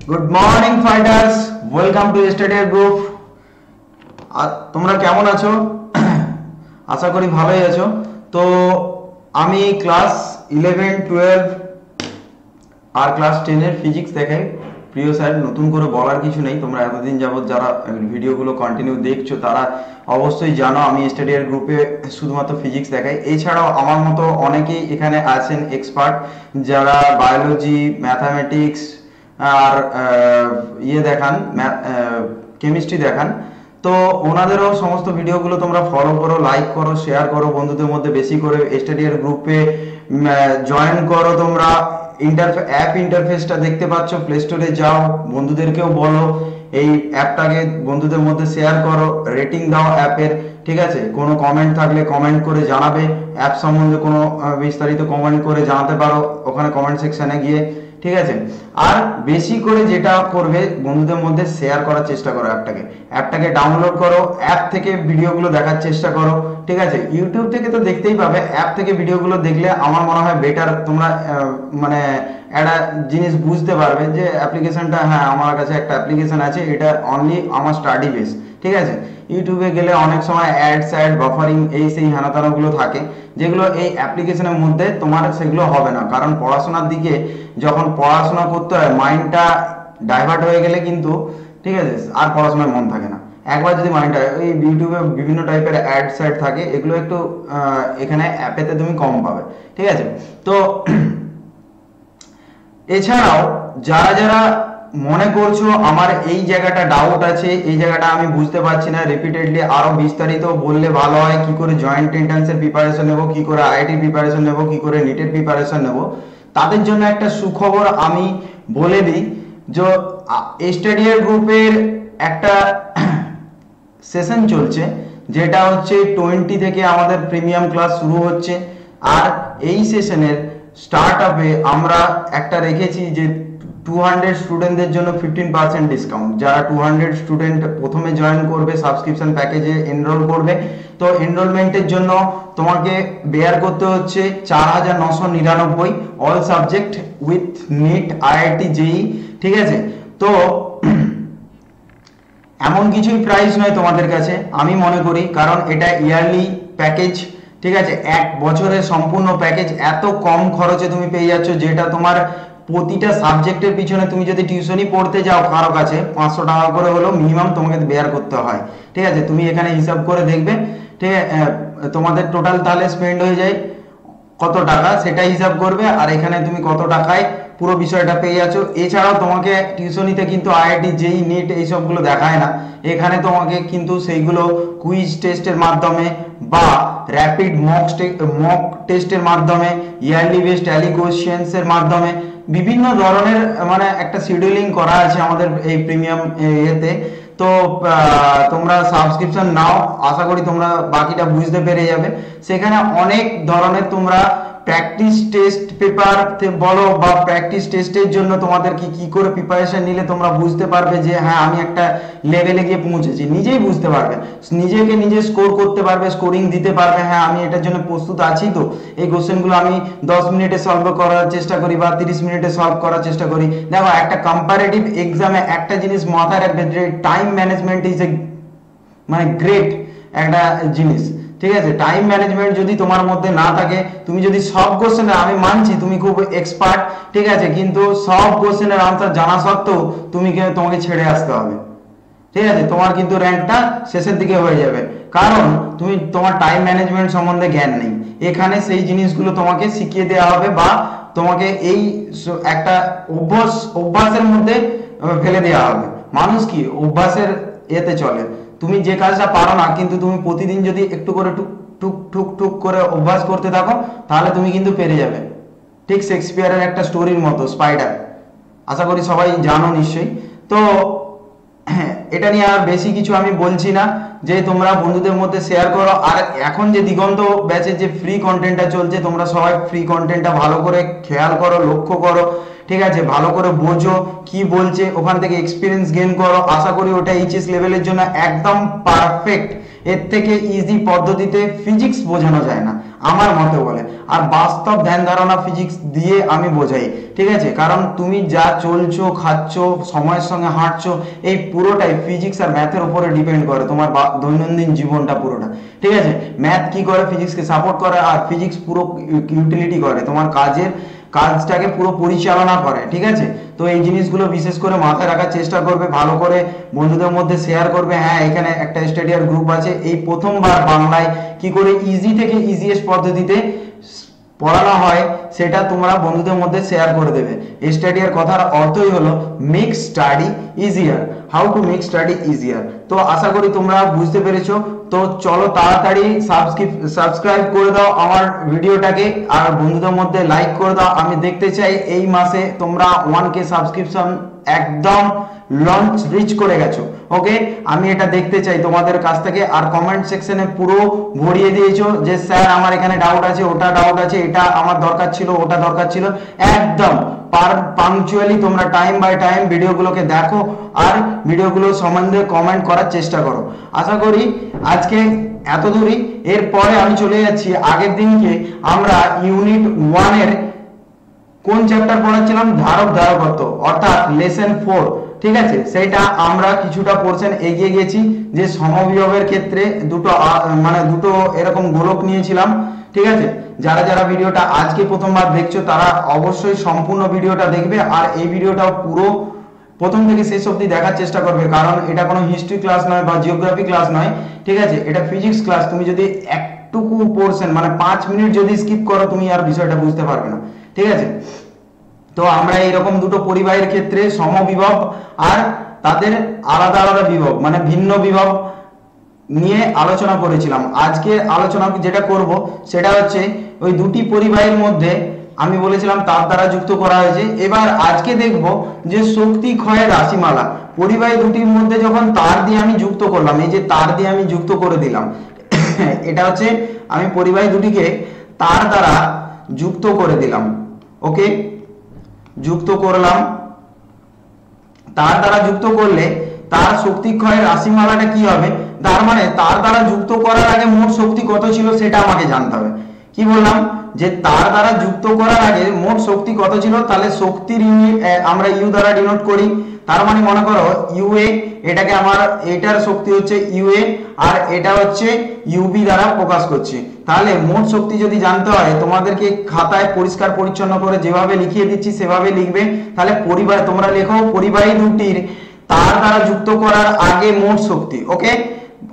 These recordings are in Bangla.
Good morning fighters, welcome to স্টাডিয়ার গ্রুপ। তোমরা কেমন আছো? আশা করি ভালোই আছো। তো আমি ক্লাস 11, 12 আর ক্লাস 10 এর ফিজিক্স দেখাই। প্রিয় স্যার, নতুন করে বলার কিছু নেই। তোমরা এতদিন যাবত যারা ভিডিওগুলো কন্টিনিউ দেখছো তারা অবশ্যই জানো আমি স্টাডিয়ার গ্রুপে শুধুমাত্র ফিজিক্স দেখাই। এছাড়াও আমার মতো অনেকেই এখানে আছেন এক্সপার্ট, যারা বায়োলজি, ম্যাথামেটিক্স আর দেখান, কেমিস্ট্রি দেখান। তো ওনাদেরও সমস্ত ভিডিওগুলো তোমরা ফলো করো, লাইক করো, শেয়ার করো বন্ধুদের মধ্যে বেশি করে। স্টাডিয়ার গ্রুপে জয়েন করো। তোমরা অ্যাপ ইন্টারফেসটা দেখতে পাচ্ছ, প্লে স্টোরে যাও, বন্ধুদেরকেও বলো এই অ্যাপটাকে বন্ধুদের মধ্যে শেয়ার করো, রেটিং দাও অ্যাপের। ঠিক আছে, কোনো কমেন্ট থাকলে কমেন্ট করে জানাবে। অ্যাপ সম্বন্ধে কোনো বিস্তারিত কমেন্ট করে জানাতে পারো ওখানে কমেন্ট সেকশনে গিয়ে। ঠিক আছে, আর বেশি করে যেটা করবে বন্ধুদের মধ্যে শেয়ার করার চেষ্টা করো। অ্যাপটাকে ডাউনলোড করো, অ্যাপ থেকে ভিডিওগুলো দেখার চেষ্টা করো। ঠিক আছে, ইউটিউব থেকে তো দেখতেই পাবে, অ্যাপ থেকে ভিডিওগুলো দেখলে আমার মনে হয় বেটার। তোমরা মানে একটা জিনিস বুঝতে পারবে যে অ্যাপ্লিকেশনটা, হ্যাঁ আমার কাছে একটা অ্যাপ্লিকেশন আছে, এটা অনলি আমার স্টাডি বেস। ঠিক আছে, ইউটিউবে গেলে অনেক সময় অ্যাড বাফারিং এই সেই হেনাতানাগুলো থাকে, যেগুলো এই অ্যাপ্লিকেশনের মধ্যে তোমার সেগুলো হবে না। কারণ পড়াশোনার দিকে যখন পড়াশোনা করতে হয়, মাইন্ডটা ডাইভার্ট হয়ে গেলে কিন্তু, ঠিক আছে, আর পড়াশোনায় মন থাকে না। একবার যদি মাইন্ডটা, এই ইউটিউবে বিভিন্ন টাইপের অ্যাড থাকে, এগুলো একটু এখানে অ্যাপেতে তুমি কম পাবে। ঠিক আছে, তো এছাড়াও যারা যারা মনে করছো আমার এই জায়গাটা ডাউট আছে, এই জায়গাটা আমি বুঝতে পারছি না, রিপিটেডলি আরো বিস্তারিত বললে ভালো হয়, কি করে জয়েন্ট এন্ট্রান্সের প্রিপারেশন নেব, কি করে আইআইটি প্রিপারেশন নেব, কি করে নিটের প্রিপারেশন নেব, তাদের জন্য একটা সুখবর আমি বলে দিই। যে স্টাডিয়ার গ্রুপের একটা সেশন চলছে, যেটা হচ্ছে 20 থেকে আমাদের প্রিমিয়াম ক্লাস শুরু হচ্ছে। আর এই সেশনের স্টার্ট আপে আমরা একটা রেখেছি যে 200 স্টুডেন্টদের জন্য 15% ডিসকাউন্ট। যারা 200 স্টুডেন্ট প্রথমে জয়েন করবে, সাবস্ক্রিপশন প্যাকেজে এনরোল করবে, তো এনরোলমেন্টের জন্য তোমাকে বেয়ার করতে হচ্ছে 4999, all subject with NEET, IIT, JEE. ঠিক আছে, তো এমন কিছুই প্রাইস নয় তোমাদের কাছে আমি মনে করি, কারণ এটা ইয়ারলি প্যাকেজ। ঠিক আছে, এক বছরের সম্পূর্ণ প্যাকেজ এত কম খরচে তুমি পেয়ে যাচ্ছ, যেটা তোমার প্রতিটা সাবজেক্টের পিছনে তুমি যদি টিউশনই পড়তে যাও কারো কাছে 500 টাকা করে হলেও মিনিমাম তোমাকে বেয়ার করতে হয়। ঠিক আছে, তুমি এখানে হিসাব করে দেখবে, ঠিক আছে, তোমাদের টোটাল তাহলে স্পেন্ড হয়ে যায় কত টাকা, সেটা হিসাব করবে, আর এখানে তুমি কত টাকায় পুরো বিষয়টা পেয়ে যাচ্ছ। এছাড়াও তোমাকে টিউশনিতে কিন্তু আইআইটি, জেই, নিট এইসবগুলো দেখায় না। এখানে তোমাকে কিন্তু সেইগুলো কুইজ টেস্টের মাধ্যমে বা র্যাপিড মক টেস্টের মাধ্যমে, ইয়ারলি বেসড ট্যালি কোশ্চেন্সের মাধ্যমে, বিভিন্ন ধরনের মানে একটা শিডিউলিং করা আছে আমাদের এই প্রিমিয়াম ইয়েতে। তো তোমরা সাবস্ক্রিপশন নাও, আশা করি তোমরা বাকিটা বুঝতে পেরে যাবে। সেখানে অনেক ধরনের তোমরা প্র্যাকটিস টেস্ট পেপার বলো বা প্র্যাকটিস টেস্টের জন্য তোমাদের কি করে প্রিপারেশন নিলে তোমরা বুঝতে পারবে যে হ্যাঁ আমি একটা লেভেলে গিয়ে পৌঁছেছি, নিজেই বুঝতে পারবে, নিজেকে নিজে স্কোর করতে পারবে, স্কোরিং দিতে পারবে, হ্যাঁ আমি এটার জন্য প্রস্তুত আছি। তো এই কোশ্চেনগুলো আমি 10 মিনিটে সলভ করার চেষ্টা করি বা 30 মিনিটে সলভ করার চেষ্টা করি। দেখো, একটা কম্পারেটিভ এক্সামে একটা জিনিস মাথায় রাখবে, যে টাইম ম্যানেজমেন্ট ইজ এ মানে গ্রেট একটা জিনিস। ঠিক আছে, টাইম ম্যানেজমেন্ট যদি তোমার মধ্যে না থাকে, তুমি যদি সব কোশ্চেনের, আমি মানছি তুমি খুব এক্সপার্ট, ঠিক আছে, কিন্তু সব কোশ্চেনের আনসার জানা সত্ত্বেও তোমাকে ছেড়ে আসতে হবে। ঠিক আছে, তোমার কিন্তু র্যাঙ্কটা শেষের দিকে হয়ে যাবে, কারণ তোমার টাইম ম্যানেজমেন্ট সম্বন্ধে জ্ঞান নেই। এখানে সেই জিনিসগুলো তোমাকে শিখিয়ে দেওয়া হবে বা তোমাকে এই একটা অভ্যাসের মধ্যে ফেলে দেওয়া হবে। মানুষ কি অভ্যাসের এতে চলে। তুমি যে কাজটা পারো না, কিন্তু তুমি প্রতিদিন যদি একটু করে টুক টুক টুক টুক করে অভ্যাস করতে থাকো, তাহলে তুমি কিন্তু পেরে যাবে। ঠিক শেক্সপিয়ারের একটা স্টোরির মতো, স্পাইডার, আশা করি সবাই জানো নিশ্চয়ই। তো এটা নিয়ে আর বেশি কিছু আমি বলছি না। যে তোমরা বন্ধুদের মধ্যে শেয়ার করো। আর এখন যে দিগন্ত ব্যাচের যে ফ্রি কন্টেন্টটা চলছে, তোমরা সবাই ফ্রি কন্টেন্টটা ভালো করে খেয়াল করো, লক্ষ্য করো, ঠিক আছে, ভালো করে বোঝো কি বলছে, ওখান থেকে এক্সপিরিয়েন্স গেইন করো। আশা করি ওটা এইচএস লেভেলের জন্য একদম পারফেক্ট। এর থেকে ইজি পদ্ধতিতে ফিজিক্স বোঝানো যায় না আমার মতে বলে, আর বাস্তব ধ্যান ধারণা ফিজিক্স দিয়ে আমি বোঝাই, ঠিক আছে। কারণ তুমি যা চলছো, খাচ্ছ, সময়ের সঙ্গে হাঁটছো, এই পুরোটাই ফিজিক্স আর ম্যাথের উপরে ডিপেন্ড করে তোমার দৈনন্দিন জীবনটা পুরোটা, ঠিক আছে। ম্যাথ কি করে, ফিজিক্সকে সাপোর্ট করে, আর ফিজিক্স পুরো ইউটিলিটি করে, তোমার কাজটাকে পুরো পরিচালনা করে, ঠিক আছে। তো এই জিনিসগুলো বিশেষ করে মাথায় রাখার চেষ্টা করবে, ভালো করে বন্ধুদের মধ্যে শেয়ার করবে। হ্যাঁ, এখানে একটা স্টাডিয়ার গ্রুপ আছে, এই প্রথমবার বাংলায় কি করে ইজি থেকে ইজিয়েস্ট পদ্ধতিতে পড়ানো হয় সেটা তোমরা বন্ধুদের মধ্যে শেয়ার করে দেবে। স্টাডিয়ার কথার অর্থই হলো make study easier, how to make study easier. তো আশা করি তোমরা বুঝতে পেরেছো। তো চলো তাড়াতাড়ি সাবস্ক্রাইব করে দাও আমার ভিডিওটাকে, আর বন্ধুদের মধ্যে লাইক করে দাও। আমি দেখতে চাই এই মাসে তোমরা 1K সাবস্ক্রিপশন একদম লঞ্চ রিচ করে গেছো, ওকে। আমি এটা দেখতে চাই তোমাদের কাছ থেকে। আর কমেন্ট সেকশনে পুরো ভরিয়ে দিয়েছো যে স্যার আমার এখানে ডাউট আছে, ওটা ডাউট আছে, এটা আমার দরকার ছিল, ওটা দরকার ছিল। একদম পাংচুয়ালি তোমরা টাইম বাই টাইম ভিডিওগুলোকে দেখো আর ভিডিওগুলো সম্বন্ধে কমেন্ট করার চেষ্টা করো। আশা করি আজকে এত দূরই। এরপরে আমি চলে যাচ্ছি আগের দিনকে আমরা ইউনিট 1 এর কোন চ্যাপ্টার পড়াচ্ছিলাম, ধারকত্ব, অর্থাৎ লেসন 4, ঠিক আছে। সেটা আমরা কিছুটা পোরশন এগিয়ে গেছি, যে সমবিভবের ক্ষেত্রে দুটো এরকম গোলক নিয়েছিলাম, ঠিক আছে। যারা যারা ভিডিওটা আজকে প্রথমবার দেখছো তারা অবশ্যই সম্পূর্ণ ভিডিওটা দেখবে, আর এই ভিডিওটাও পুরো প্রথম থেকে শেষ অবধি দেখার চেষ্টা করবে, কারণ এটা কোনো হিস্ট্রি ক্লাস নয় বা জিওগ্রাফি ক্লাস নয়, ঠিক আছে। এটা ফিজিক্স ক্লাস। তুমি যদি একটুকু পোরশন 5 মিনিট যদি স্কিপ করো, তুমি আর বিষয়টা বুঝতে পারবে না, ঠিক আছে। তো আমরা এইরকম দুটো পরিবাহের ক্ষেত্রে সমবিভব আর তাদের আলাদা আলাদা বিভব, ভিন্ন বিভব নিয়ে আলোচনা করেছিলাম। আজকে আলোচনা যেটা করব সেটা হচ্ছে ওই দুটি পরিবাহের মধ্যে আমি বলেছিলাম তার দ্বারা যুক্ত করা হয়েছে। এবার আজকে দেখব যে শক্তি ক্ষয়ের রাশিমালা পরিবাহী দুটির মধ্যে যখন তার দিয়ে আমি যুক্ত করলাম, এই যে তার দিয়ে আমি যুক্ত করে দিলাম, এটা হচ্ছে আমি পরিবাহী দুটিকে তার দ্বারা যুক্ত করে দিলাম, ওকে, যুক্ত করলাম। তার দ্বারা যুক্ত করলে তার শক্তি ক্ষয়ের রাশিমালাটা কি হবে, তার মানে তার দ্বারা যুক্ত করার আগে মোট শক্তি কত ছিল সেটা আমাকে জানতে হবে। কি বললাম, যে তার দ্বারা যুক্ত করার আগে মোট শক্তি কত ছিল, তাহলে শক্তির ইউনিট আমরা ইউ দ্বারা ডিনোট করি। তার মানে মনে করো ইউএ, এটাকে আমার এটার শক্তি হচ্ছে ইউএ, আর এটা হচ্ছে ইউবি দ্বারা প্রকাশ করছি। তাহলে মোট শক্তি যদি জানতে হয়, তোমাদেরকে খাতায় পরিষ্কার পরিচ্ছন্ন করে যেভাবে লিখিয়ে দিচ্ছি সেভাবে লিখবে। তাহলে তোমরা লেখো পরিবাহী দুটির তার দ্বারা যুক্ত করার আগে মোট শক্তি, ওকে।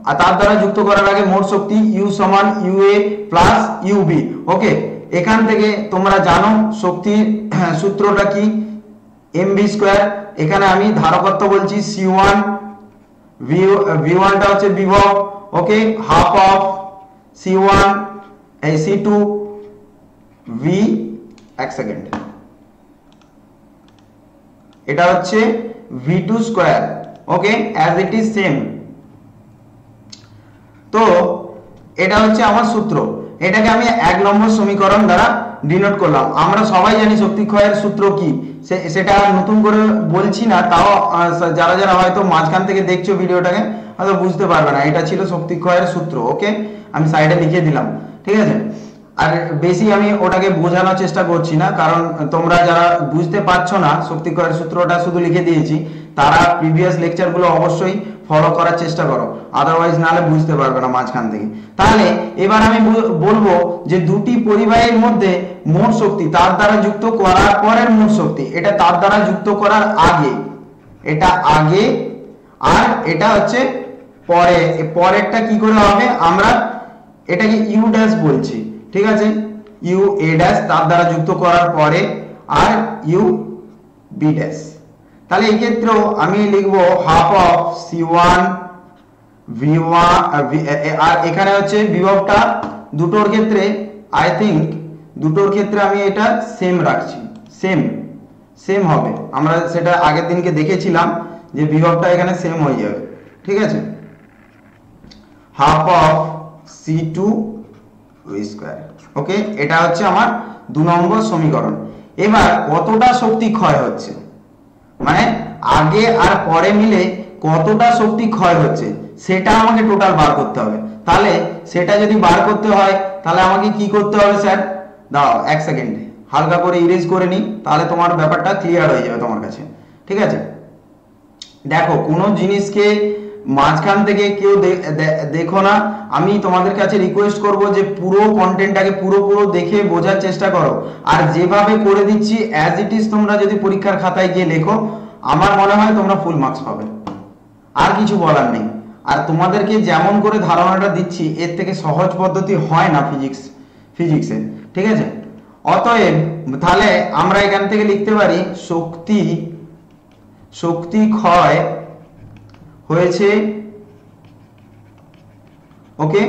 আর তার দ্বারা যুক্ত করার আগে মোট শক্তি ইউ সমান ইউএ প্লাস ইউবি, ওকে। এখান থেকে তোমরা জানো শক্তির সূত্রটা কি, এমভি স্কয়ার। এখানে আমি ধারকত্ব বলছি C1, V1টা হচ্ছে বিভব, ওকে, হাফ অফ C1 এই C2 V, এক সেকেন্ড, এটা হচ্ছে V2 square, okay, as it is same. তো এটা হচ্ছে আমার সূত্র, এটাকে আমি 1 নম্বর সমীকরণ দ্বারা ডিনোট করলাম। আমরা সবাই জানি শক্তি ক্ষয়ের সূত্র কি, সেটা নতুন করে বলছি না, তাও যারা যারা হয়তো মাঝখান থেকে দেখছো ভিডিওটাকে হয়তো বুঝতে পারবে না। এটা ছিল শক্তি ক্ষয়ের সূত্র, ওকে, আমি সাইডে লিখে দিলাম, ঠিক আছে। আর বেশি আমি ওটাকে বোঝানোর চেষ্টা করছি না, কারণ তোমরা যারা বুঝতে পারছো না শক্তি ক্ষয়ের সূত্রটা শুধু লিখে দিয়েছি, তারা প্রিভিয়াস লেকচারগুলো অবশ্যই ফলো করার চেষ্টা করো, আদারওয়াইজ নালে বুঝতে পারবে না মাঝখান থেকে। তাহলে এবার আমি বলবো যে দুটি পরিবাহীর মধ্যে মোট শক্তি তার দ্বারা যুক্ত করার পরের মোট শক্তি, এটা তার দ্বারা যুক্ত করার আগে, এটা আগে, আর এটা হচ্ছে পরে। পরেরটা কি করে হবে, আমরা এটাকে ইউ ড্যাশ বলছি, ঠিক আছে, ইউ এ ড্যাশ তার দ্বারা যুক্ত করার পরে, আর ইউ বি ড্যাশ। তাহলে এই ক্ষেত্রেও আমি লিখবো হাফ অফ C1 V1, আর এখানে হচ্ছে বিভবটা দুটোর ক্ষেত্রে আই থিঙ্ক দুটোর ক্ষেত্রে আমি এটা সেম রাখছি, সেম হবে। আমরা সেটা আগের দিনকে দেখেছিলাম যে বিভবটা এখানে সেম হয়ে যাবে, ঠিক আছে। Half of C2 v square. Okay, এটা হচ্ছে আমার 2 নম্বর সমীকরণ। এবার কতটা শক্তি ক্ষয় হচ্ছে, মানে আগে আর পরে মিলে কতটা শক্তি ক্ষয় হচ্ছে সেটা আমাকে টোটাল বার করতে হবে। তাহলে সেটা যদি বার করতে হয় তাহলে আমাকে কি করতে হবে স্যার, দাও এক সেকেন্ড হালকা করে ইরেজ করে নিই, তাহলে তোমার ব্যাপারটা ক্লিয়ার হয়ে যাবে তোমার কাছে। ঠিক আছে, দেখো কোনো জিনিসকে মাঝখান থেকে কেউ দেখো না, আমি তোমাদের কাছে রিকোয়েস্ট করব যে পুরো কন্টেন্টটাকে পুরো দেখে বোঝার চেষ্টা করো। আর যেভাবে করে দিচ্ছি অ্যাজ ইট ইজ তোমরা যদি পরীক্ষার খাতায় গিয়ে লেখো, আমার মনে হয় তোমরা ফুল মার্কস পাবে, আর কিছু বলার নেই। আর তোমাদেরকে যেমন করে ধারণাটা দিচ্ছি এর থেকে সহজ পদ্ধতি হয় না ফিজিক্সে। ঠিক আছে, অতএব তাহলে আমরা এখান থেকে লিখতে পারি শক্তি ক্ষয় হয়েছে। ওকে,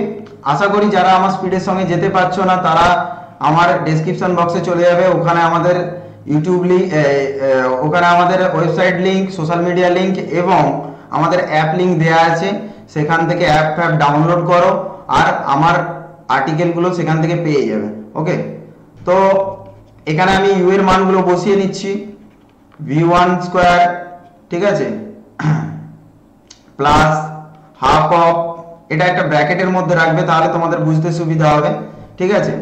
আশা করি যারা আমার স্পিডের সঙ্গে যেতে পারছো না তারা আমার ডেসক্রিপশন বক্সে চলে যাবে, ওখানে আমাদের ইউটিউব লিংক, ওখানে আমাদের website link, social media link এবং আমাদের অ্যাপ লিংক দেওয়া আছে, সেখান থেকে অ্যাপ ডাউনলোড করো আর আমার আর্টিকেলগুলো সেখান থেকে পেয়ে যাবে। ওকে, তো এখানে আমি ইউ এর মানগুলো বসিয়ে নিচ্ছি, v1 স্কয়ার, ঠিক আছে, প্লাস হাফ অফ, এটা একটা ব্র্যাকেটের মধ্যে রাখবে তাহলে তোমাদের বুঝতে সুবিধা হবে। ঠিক আছে,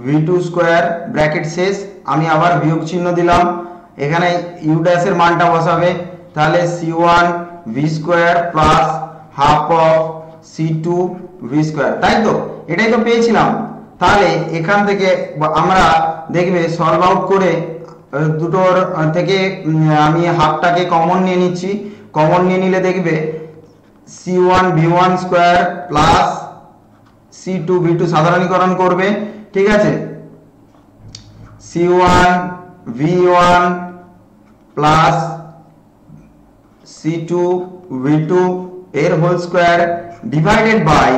v2 স্কয়ার ব্র্যাকেট শেষ, আমি আবার বিয়োগ চিহ্ন দিলাম, এখানে ইউ ড্যাশ এর মানটা বসাবে, তাহলে c1 v square plus half of c2 v square, তাই তো, এটাই তো পেয়েছিলাম। তাহলে এখান থেকে আমরা দেখবে সলভ আউট করে দুটোর থেকে আমি হাফটাকে কমন নিয়ে নিচ্ছি, কমন নিয়ে নিলে দেখবে c1 v1 square plus c2 v2 সাধারণীকরণ করবে। ঠিক আছে, c1 v1 plus c2 v2 এর whole square divided by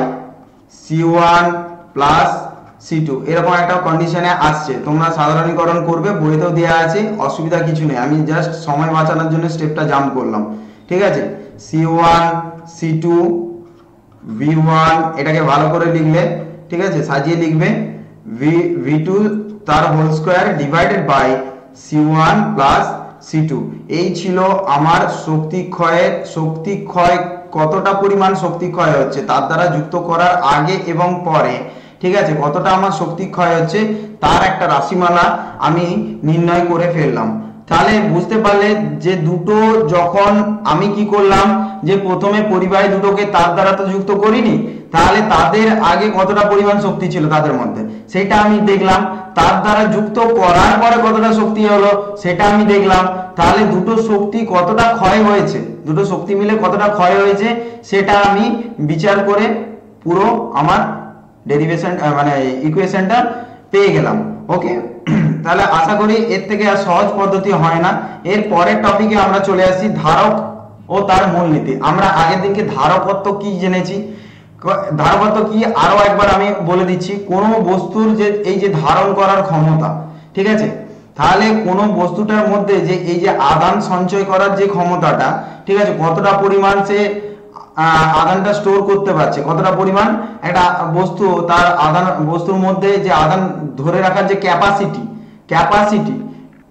c1 plus c2, এরকম একটা কন্ডিশনে আসছে, তোমরা সাধারণীকরণ করবে, বইতেও দেওয়া আছে, অসুবিধা কিছু নেই, আমি জাস্ট সময় বাঁচানোর জন্য স্টেপটা জাম্প করলাম। ঠিক আছে, c1 c2 v1 এটাকে ভালো করে লিখলে, ঠিক আছে, সাজিয়ে লিখবে, v2 তার whole square divided by c1 plus c2। এই ছিল আমার শক্তি ক্ষয় কতটা পরিমাণ শক্তি ক্ষয় হচ্ছে তার দ্বারা যুক্ত করার আগে এবং পরে। ঠিক আছে, কতটা আমার শক্তি ক্ষয় হচ্ছে তার একটা রাশিমালা আমি নির্ণয় করে ফেললাম। তাহলে বুঝতে পারলে যে দুটো যখন আমি কি করলাম, যে প্রথমে পরিবাহী দুটোকে তার দ্বারা তো যুক্ত করিনি, তাহলে তাদের আগে কতটা পরিমাণ শক্তি ছিল তাদের মধ্যে সেটা আমি দেখলাম, তার দ্বারা যুক্ত করার পরে কতটা শক্তি হলো সেটা আমি দেখলাম, তাহলে দুটো শক্তি কতটা ক্ষয় হয়েছে, দুটো শক্তি মিলে কতটা ক্ষয় হয়েছে সেটা আমি বিচার করে পুরো আমার ডেরিভেশন মানে ইকুয়েশনটা পেয়ে গেলাম। ওকে, তাহলে আশা করি এর থেকে আর সহজ পদ্ধতি হয় না। এর পরের টপিকে আমরা চলে আসি ধারক ও তার মূলনীতি। আমরা আগের দিনকে ধারকত্ব কি জেনেছি, ধারকত্ব কি আরো একবার আমি বলে দিচ্ছি, কোনো বস্তুর যে এই যে ধারণ করার ক্ষমতা, ঠিক আছে, তাহলে কোনো বস্তুটার মধ্যে যে এই যে আদান সঞ্চয় করার যে ক্ষমতাটা, ঠিক আছে, কতটা পরিমাণ সে আদানটা স্টোর করতে পারছে, কতটা পরিমাণ একটা বস্তু তার আদান বস্তুর মধ্যে যে আদান ধরে রাখার যে ক্যাপাসিটি,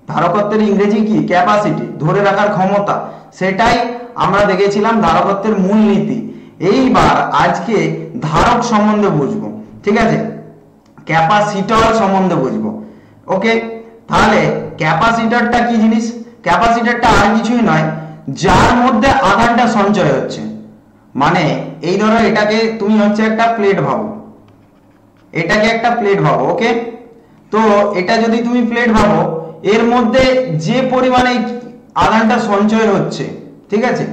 ধারকত্বের ইংরেজি কি, ক্যাপাসিটি, ধরে রাখার ক্ষমতা, সেটাই আমরা দেখেছিলাম ধারকত্বের মূলনীতি। এইবার আজকে ধারক সম্বন্ধে বুঝবো, ঠিক আছে, ক্যাপাসিটর সম্বন্ধে বুঝবো। ওকে, তাহলে ক্যাপাসিটরটা কি জিনিস, ক্যাপাসিটরটা আর কিছুই নয় যার মধ্যে আধানটা সঞ্চয় হচ্ছে, মানে এই ধরো এটাকে তুমি হচ্ছে একটা প্লেট ভাবো, এটাকে একটা প্লেট ভাবো। ওকে, তো এটা যদি তুমি প্লেট ভাবো, এর মধ্যে যে পরিমাণে আধানটা সঞ্চয় হচ্ছে, ঠিক আছে,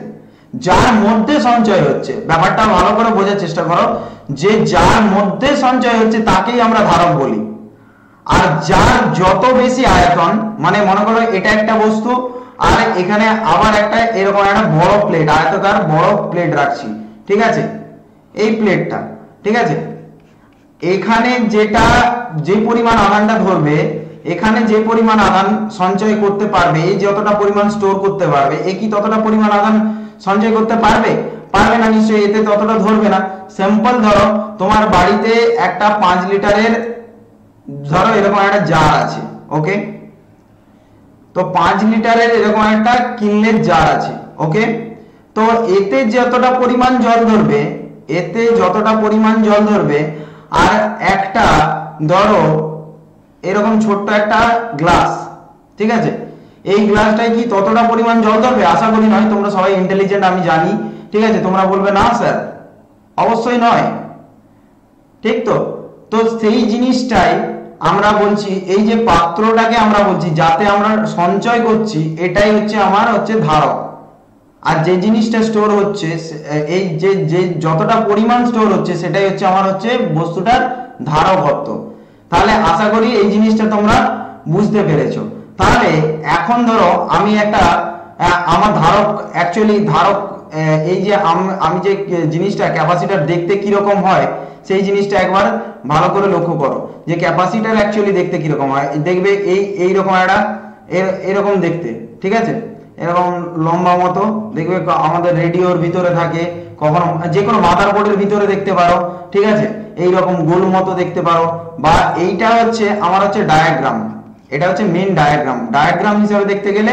যার মধ্যে সঞ্চয় হচ্ছে, ব্যাপারটা ভালো করে বোঝার চেষ্টা করো, যে যার মধ্যে সঞ্চয় হচ্ছে তাকেই আমরা ধারক বলি। আর যার যত বেশি আয়তন, মানে মনে করো এটা একটা বস্তু আর এখানে আবার একটা এরকম একটা বড় প্লেট, আয়তাকার বড় প্লেট রাখছি, ঠিক আছে, এই প্লেটটা, ঠিক আছে, এখানে যেটা যে পরিমাণ আধানটা ধরবে, এখানে যে পরিমাণ আধান সঞ্চয় করতে পারবে, এই যতটা পরিমাণ স্টোর করতে পারবে, এ কি ততটা পরিমাণ আধান সঞ্চয় করতে পারবে? পারবে না নিশ্চয়ই, এতে ততটা ধরবে না। সিম্পল ধরো তোমার বাড়িতে একটা 5 লিটারের ধরো এরকম একটা জার আছে, ওকে, তো 5 লিটারের এরকম একটা কিনলের জার আছে, ওকে, তো এতে যতটা পরিমাণ জল ধরবে, এতে যতটা পরিমাণ জল ধরবে, আর একটা ধরো এরকম ছোট্ট একটা গ্লাস, ঠিক আছে, এই গ্লাসটায় কি ততটা পরিমাণ জল ধরবে? আশা করি নয়, তোমরা সবাই ইন্টেলিজেন্ট আমি জানি, ঠিক আছে, তোমরা বলবে না স্যার অবশ্যই নয়, ঠিক তো? তো সেই জিনিসটাই আমরা বলছি, এই যে পাত্রটাকে আমরা বলছি যাতে আমরা সঞ্চয় করছি, এটাই হচ্ছে আমার হচ্ছে ধারক। আর যে জিনিসটা স্টোর হচ্ছে, এই যে যে যতটা পরিমাণ স্টোর হচ্ছে সেটাই হচ্ছে আমার হচ্ছে বস্তুটার ধারকত্ব। তাহলে আশা করি এই জিনিসটা তোমরা বুঝতে পেরেছো। তাহলে এখন ধরো আমি একটা আমার ধারক অ্যাকচুয়ালি ধারক, এই যে আমি যে জিনিসটা ক্যাপাসিটর দেখতে কিরকম হয় সেই জিনিসটা একবার ভালো করে লক্ষ্য করো, যে ক্যাপাসিটর অ্যাকচুয়ালি দেখতে কিরকম হয়। দেখবে এইরকম একটা এরকম দেখতে, ঠিক আছে, এরকম লম্বা মতো দেখবে, আমাদের রেডিওর ভিতরে থাকে, কখনো যে কোনো মাদারবোর্ডের ভিতরে দেখতে পারো, ঠিক আছে, এইরকম গোল মতো দেখতে পারো। বা এইটা হচ্ছে আমার হচ্ছে ডায়াগ্রাম, এটা হচ্ছে মেন ডায়াগ্রাম। ডায়াগ্রাম হিসাবে দেখতে গেলে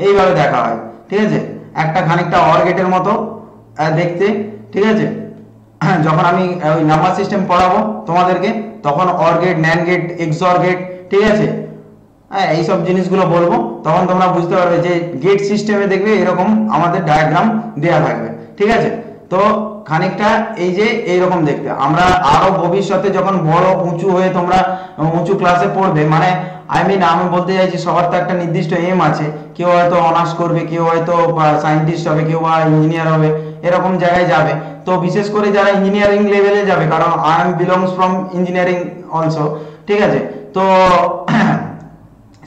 এইভাবে দেখা হয়, ঠিক আছে, একটা খানিকটা অর গেটের মতো দেখতে, ঠিক আছে। যখন আমি ওই নাম্বার সিস্টেম পড়াবো তোমাদেরকে, তখন OR gate, NAND gate, XOR gate, ঠিক আছে, হ্যাঁ এইসব জিনিসগুলো বলবো, তখন তোমরা বুঝতে পারবে যে গেট সিস্টেমে দেখবে এরকম আমাদের ডায়াগ্রাম দেয়া থাকবে, ঠিক আছে। তো খানিকটা এই যে এইরকম দেখতে, আমরা আরো ভবিষ্যতে যখন বড় উঁচু হয়ে তোমরা উঁচু ক্লাসে পড়বে, মানে আমি বলতে চাইছি সবার তো একটা নির্দিষ্ট এম আছে, কেউ হয়তো অনার্স করবে, কেউ হয়তো সায়েন্টিস্ট হবে, কেউ বা ইঞ্জিনিয়ার হবে, এরকম জায়গায় যাবে। তো বিশেষ করে যারা ইঞ্জিনিয়ারিং লেভেলে যাবে, কারণ I am belongs from engineering also, ঠিক আছে, তো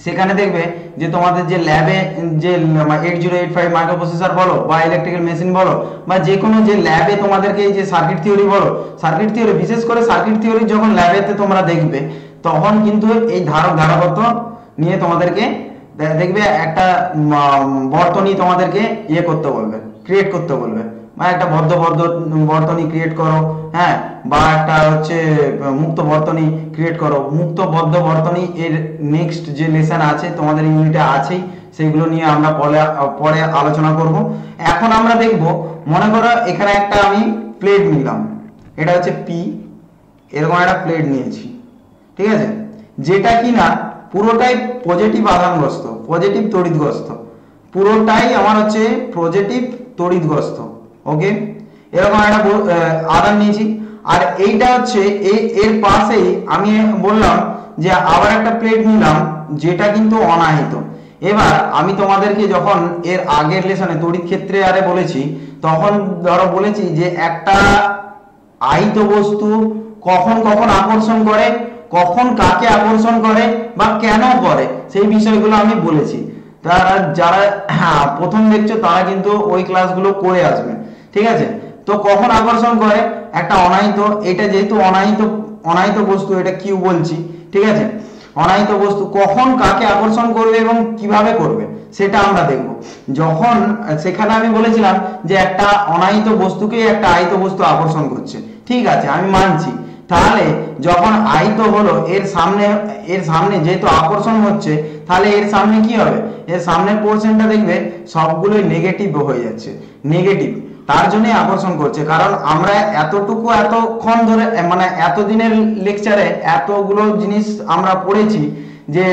সেখানে দেখবে যে তোমাদের যে ল্যাবে যে 8085 মাইক্রোপ্রসেসর বলো বা ইলেকট্রিক্যাল মেশিন বলো, বা যে কোনো যে ল্যাবে তোমাদেরকে এই যে সার্কিট থিওরি বলো, সার্কিট থিওরি, বিশেষ করে সার্কিট থিওরি যখন ল্যাবেতে তোমরা দেখবে, তখন কিন্তু এই ধারকত্ব নিয়ে তোমাদেরকে দেখবে একটা বর্তনী তোমাদেরকে ইয়ে করতে বলবে, ক্রিয়েট করতে বলবে, বা একটা বদ্ধ বর্তনী ক্রিয়েট করো, হ্যাঁ, বা একটা হচ্ছে মুক্ত বর্তনী ক্রিয়েট করো। মুক্ত বদ্ধ বর্তনী এর নেক্সট যে লেসন আছে তোমাদের ইউনিটে আছেই, সেগুলো নিয়ে আমরা পরে আলোচনা করব। এখন আমরা দেখব, মনে করো এখানে একটা আমি প্লেট নিলাম, এটা হচ্ছে পি, এরকম একটা প্লেট নিয়েছি, ঠিক আছে, যেটা কিনা পুরোটাই পজিটিভ আধানগ্রস্ত, পজিটিভ তড়িৎগ্রস্ত, পুরোটাই আমার হচ্ছে পজিটিভ তড়িৎগ্রস্ত, ওকে, এরকম একটা আধান নিয়েছি। আর এইটা হচ্ছে এর পাশেই আমি বললাম যে আবার একটা প্লেট নিলাম যেটা কিন্তু অনাহিত। এবার আমি তোমাদেরকে যখন এর আগের লেসনে তড়িৎ ক্ষেত্রে আরে বলেছি, তখন ধরো বলেছি যে একটা আহিত বস্তু কখন কখন আকর্ষণ করে, কখন কাকে আকর্ষণ করে বা কেন করে, সেই বিষয়গুলো আমি বলেছি। তারা যারা প্রথম দেখছো তারা কিন্তু ওই ক্লাসগুলো করে আসবে, ঠিক আছে। তো কখন আকর্ষণ করে একটা অনাহিত, এটা যেহেতু অনাহিত বস্তু, এটা কিউ বলছি, ঠিক আছে, অনাহিত বস্তু কখন কাকে আকর্ষণ করবে এবং কিভাবে করবে সেটা আমরা দেখব। যখন সেখানে আমি বলেছিলাম যে একটা অনাহিত বস্তুকে একটা আহিত বস্তু আকর্ষণ করছে, ঠিক আছে, আমি মানছি। তাহলে যখন আহিত হলো, এর সামনে যেহেতু আকর্ষণ হচ্ছে, তাহলে এর সামনে কি হবে, এর সামনের পোরশনটা দেখবে সবগুলোই নেগেটিভ হয়ে যাচ্ছে, নেগেটিভ, তার জন্য আকর্ষণ করছে। কারণ আমরা এতক্ষণ ধরে, মানে এতদিনের লেকচারে এতগুলো জিনিস আমরা পড়েছি যে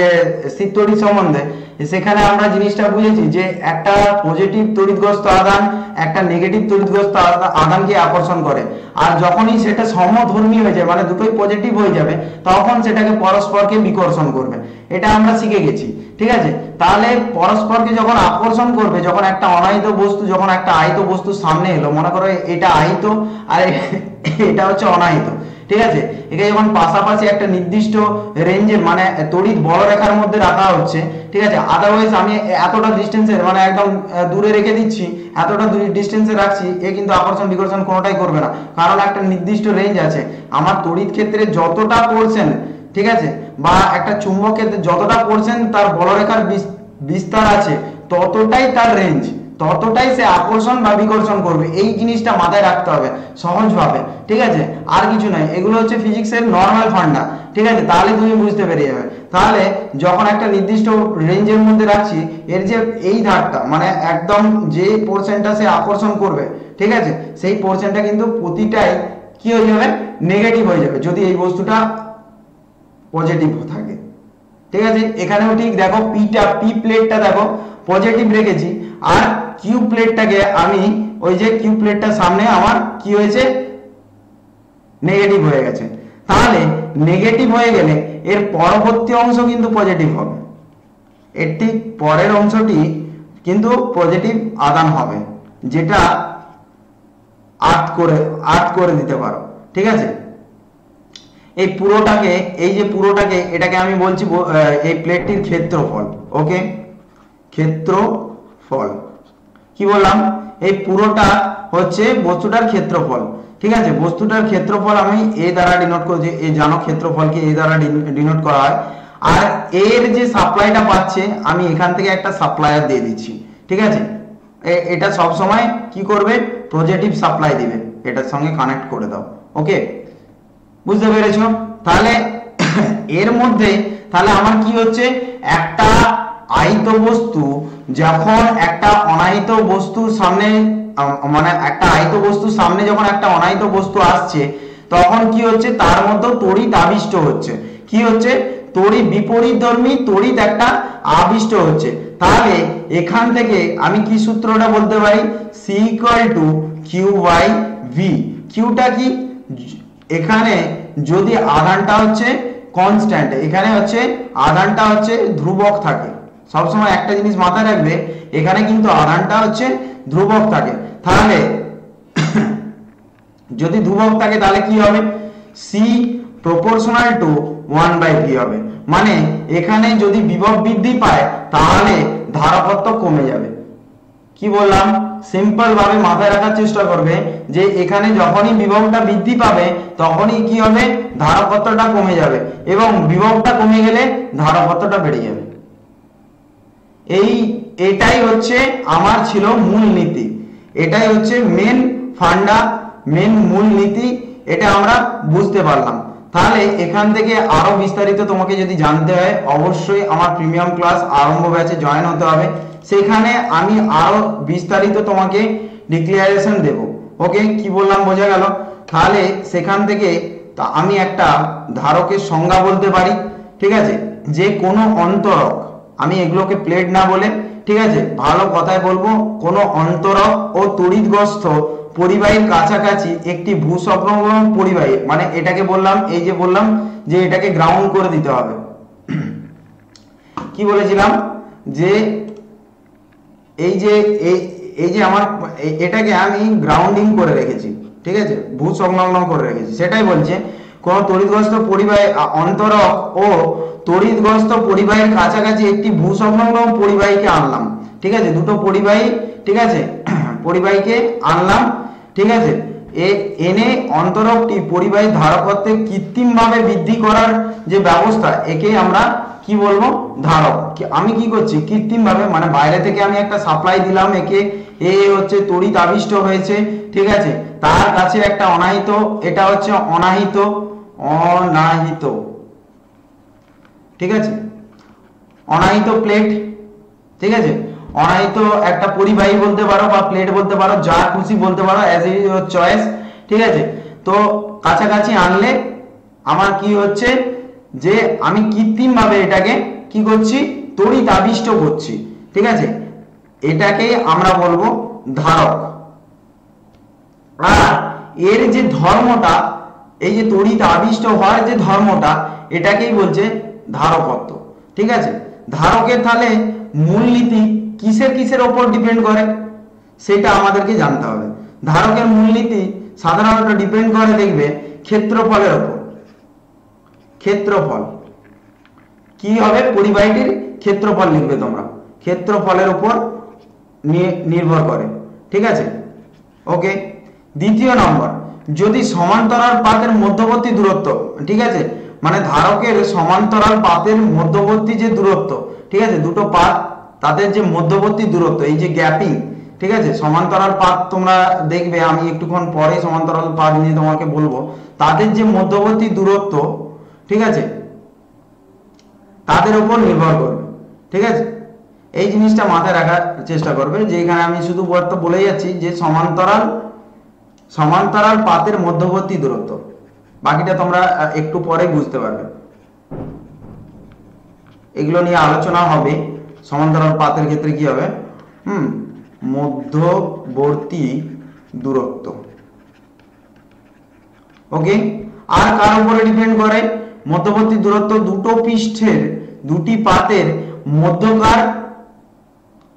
স্থির তড়িৎ সম্বন্ধে, সেখানে আমরা জিনিসটা বুঝেছি যে একটা পজিটিভ তড়িৎগ্রস্ত আধান একটা নেগেটিভ তড়িৎগ্রস্ত আধানকে আকর্ষণ করে, আর যখনই সেটা সমধর্মী হয়ে যায়, মানে দুটোই পজিটিভ হয়ে যাবে, তখন সেটাকে পরস্পরকে বিকর্ষণ করবে। এটা আমরা শিখে গেছি, ঠিক আছে। তাহলে পরস্পরকে যখন আকর্ষণ করবে, যখন একটা অনাহিত বস্তু যখন একটা আহিত বস্তুর সামনে এলো, মনে করো এটা আহিত আর এটা হচ্ছে অনাহিত, ঠিক আছে, একে যখন পাশাপাশি একটা নির্দিষ্ট রেঞ্জের মানে তড়িৎ বলরেখার মধ্যে রাখা হচ্ছে, ঠিক আছে, আদারওয়াইজ আমি এতটা ডিস্টেন্সের মানে একদম দূরে রেখে দিচ্ছি, এতটা ডিস্টেন্সে রাখছি, এ কিন্তু আকর্ষণ বিকর্ষণ কোনোটাই করবে না, কারণ একটা নির্দিষ্ট রেঞ্জ আছে। আমার তড়িৎ ক্ষেত্রে যতটা পোরশন, ঠিক আছে, বা একটা চুম্বক ক্ষেত্রে যতটা পোরশন তার বলরেখার বিস্তার আছে, ততটাই তার রেঞ্জ, ততটাই সে আকর্ষণ বা বিকর্ষণ করবে। এই জিনিসটা মাথায় রাখতে হবে সহজভাবে, ঠিক আছে, আর কিছু নয়। এগুলো হচ্ছে ফিজিক্সের নর্মাল ফান্ডা, ঠিক আছে, তাহলে তুমি বুঝতে পেরে যাবে। তাহলে যখন একটা নির্দিষ্ট রেঞ্জের মধ্যে রাখছি, এর যে এই ধারটা মানে একদম যে পোর্শনটা সে আকর্ষণ করবে, ঠিক আছে, সেই পোর্শনটা কিন্তু প্রতিটাই কি হয়ে যাবে, নেগেটিভ হয়ে যাবে যদি এই বস্তুটা পজিটিভ থাকে, ঠিক আছে। এখানেও ঠিক দেখো, পি প্লেটটা দেখো পজিটিভ রেখেছি, আর কিউ প্লেটটাকে আমি ওই যে কিউ প্লেটটার সামনে আমার কি হয়েছে, নেগেটিভ হয়ে গেছে। তাহলে নেগেটিভ হয়ে গেলে এর পরবর্তী অংশ কিন্তু পজিটিভ হবে, এর ঠিক পরের অংশটি কিন্তু পজিটিভ আদান হবে, যেটা আর্ট করে দিতে পারো, ঠিক আছে। এই পুরোটাকে, এই যে পুরোটাকে, এটাকে আমি বলছি এই প্লেটটির ক্ষেত্রফল। ওকে, ক্ষেত্রফল কি বললাম, এই পুরোটা হচ্ছে বস্তুটার ক্ষেত্রফল, ঠিক আছে। বস্তুটার ক্ষেত্রফল আমি এ দ্বারা ডিনোট করছি, এই জানো ক্ষেত্রফলকে এ দ্বারা ডিনোট করা হয়। আর এর যে সাপ্লাইটা পাচ্ছে, আমি এখান থেকে একটা সাপ্লায়ার দিয়ে দিচ্ছি, ঠিক আছে। এটা সব সময় কি করবে, পজিটিভ সাপ্লাই দিবে, এটার সঙ্গে কানেক্ট করে দাও। ওকে, বুঝতে পেরেছো? তাহলে এর মধ্যে তাহলে আমার কি হচ্ছে, একটা আহিত বস্তু যখন একটা অনাহিত বস্তুর সামনে, মানে একটা আহিত বস্তুর সামনে যখন একটা অনাহিত বস্তু আসছে, তখন কি হচ্ছে, তার মধ্যে তড়িৎ আবিষ্ট হচ্ছে। কি হচ্ছে, তড়িৎ বিপরীতধর্মী তড়িৎ একটা আবিষ্ট হচ্ছে। তাহলে এখান থেকে আমি কি সূত্রটা বলতে পারি, C equal to Q by V. কিউটা কি, এখানে যদি আধানটা হচ্ছে কনস্ট্যান্ট, এখানে হচ্ছে আধানটা হচ্ছে ধ্রুবক থাকে, সবসময় একটা জিনিস মাথায় রাখবে, এখানে কিন্তু আধানটা হচ্ছে ধ্রুবক থাকে। তাহলে যদি ধ্রুবক থাকে তাহলে কি হবে, সি প্রপোর্শনাল টু 1/v হবে। মানে এখানে যদি বিভব বৃদ্ধি পায় তাহলে ধারকত্ব কমে যাবে। কি বললাম, সিম্পল ভাবে মাথায় রাখার চেষ্টা করবে যে এখানে যখনই বিভবটা বৃদ্ধি পাবে তখনই কি হবে, ধারকত্বটা কমে যাবে, এবং বিভবটা কমে গেলে ধারকত্বটা বেড়ে যাবে। এটাই হচ্ছে আমার ছিল মূল নীতি, এটাই হচ্ছে মেন ফান্ডা, মেন মূল নীতি, এটা আমরা বুঝতে পারলাম। তাহলে এখান থেকে আরো বিস্তারিত তোমাকে যদি জানতে হয়, অবশ্যই আমার প্রিমিয়াম ক্লাস আরম্ভ ব্যাচে জয়েন হতে হবে, সেখানে আমি আরো বিস্তারিত তোমাকে ডিক্লারেশন দেব। ওকে, কি বললাম বোঝা গেল? তাহলে সেখান থেকে আমি একটা ধারকের সংজ্ঞা বলতে পারি, ঠিক আছে, যে কোনো অন্তরক, আমি এগুলোকে প্লেট না বলে, ঠিক আছে, ভালো কথায় বলবো, কোনো অন্তরক ও তড়িৎগ্রস্ত পরিবাহীর কাছাকাছি একটি ভূসংলগ্ন পরিবাহী, মানে এটাকে বললাম, এই যে বললাম যে এটাকে গ্রাউন্ড করে দিতে হবে। কি বলেছিলাম, যে এই যে আমার এটাকে আমি গ্রাউন্ডিং করে রেখেছি, ঠিক আছে, ভূসংলগ্ন করে রেখেছি, সেটাই বলছে কোন তড়িৎগ্রস্ত পরিবাহী অন্তরক ও তড়িৎগ্রস্ত পরিবাহীর কাছাকাছি একটি ভূসংলগ্ন পরিবাহীকে আনলাম, ঠিক আছে, দুটো পরিবাহী, ঠিক আছে, পরিবাহীকে আনলাম, ঠিক আছে, এনে অন্তরকটি পরিবাহী ধারকত্বে কৃত্রিম ভাবে বৃদ্ধি করার যে ব্যবস্থা, একে আমরা কি বলবো, ধারক। আমি কি করছি, কৃত্রিম ভাবে, মানে বাইরে থেকে আমি একটা সাপ্লাই দিলাম, একে এ হচ্ছে তড়িৎ আবিষ্ট হয়েছে, ঠিক আছে, তার কাছে একটা অনাহিত, এটা হচ্ছে অনাহিত, ঠিক আছে, অনাহিত প্লেট, ঠিক আছে, অনাহিত একটা পরিবাহী বলতে পারো বা প্লেট বলতে পারো, যা খুশি বলতে পারো, অ্যাজ ইউর চয়েস, ঠিক আছে। তো কাছাকাছি আনলে আমার কি হচ্ছে, যে আমি কৃত্রিম ভাবে এটাকে কি করছি, তড়িৎ আবিষ্ট করছি, ঠিক আছে, এটাকে আমরা বলবো ধারক। আর এর যে ধর্মটা, এই যে তড়িৎ আবিষ্ট হওয়ার যে ধর্মটা, এটাকেই বলছে ধারকত্ব, ঠিক আছে। ধারকের তাহলে মূলনীতি কিসের ওপর ডিপেন্ড করে, সেটা আমাদেরকে জানতে হবে। ধারকের মূলনীতি সাধারণত ডিপেন্ড করে, দেখবে, ক্ষেত্রফলের উপর। ক্ষেত্রফল কি হবে, পরিবাহীটির ক্ষেত্রফল লিখবে তোমরা, ক্ষেত্রফলের উপর নির্ভর করে, ঠিক আছে। ওকে, দ্বিতীয় নম্বর, যদি সমান্তরাল পাতের মধ্যবর্তী দূরত্ব, ঠিক আছে, মানে ধারকের সমান্তরাল পাতের মধ্যবর্তী যে দূরত্ব, ঠিক আছে, দুটো পাত তাদের যে মধ্যবর্তী দূরত্ব, এই যে গ্যাপিং, ঠিক আছে। সমান্তরাল পাত তোমরা দেখবে, আমি একটুক্ষণ পরে সমান্তরাল পাত নিয়ে তোমাকে বলবো, তাদের যে মধ্যবর্তী দূরত্ব, ঠিক আছে, তাদের উপর নির্ভর করবে, ঠিক আছে। এই জিনিসটা মাথায় রাখার চেষ্টা করবে যে এখানে আমি শুধু বলে যাচ্ছি যে সমান্তরাল পাতের মধ্যবর্তী দূরত্ব, বাকিটা তোমরা একটু পরে বুঝতে পারবে। এগুলো নিয়ে আলোচনা হবে। সমান্তরাল পাতের ক্ষেত্রে কি হবে, মধ্যবর্তী দূরত্ব, ওকে। আর কার উপরে ডিপেন্ড করে, মধ্যবর্তী দূরত্ব দুটো পৃষ্ঠের, দুটি পাতের মধ্যকার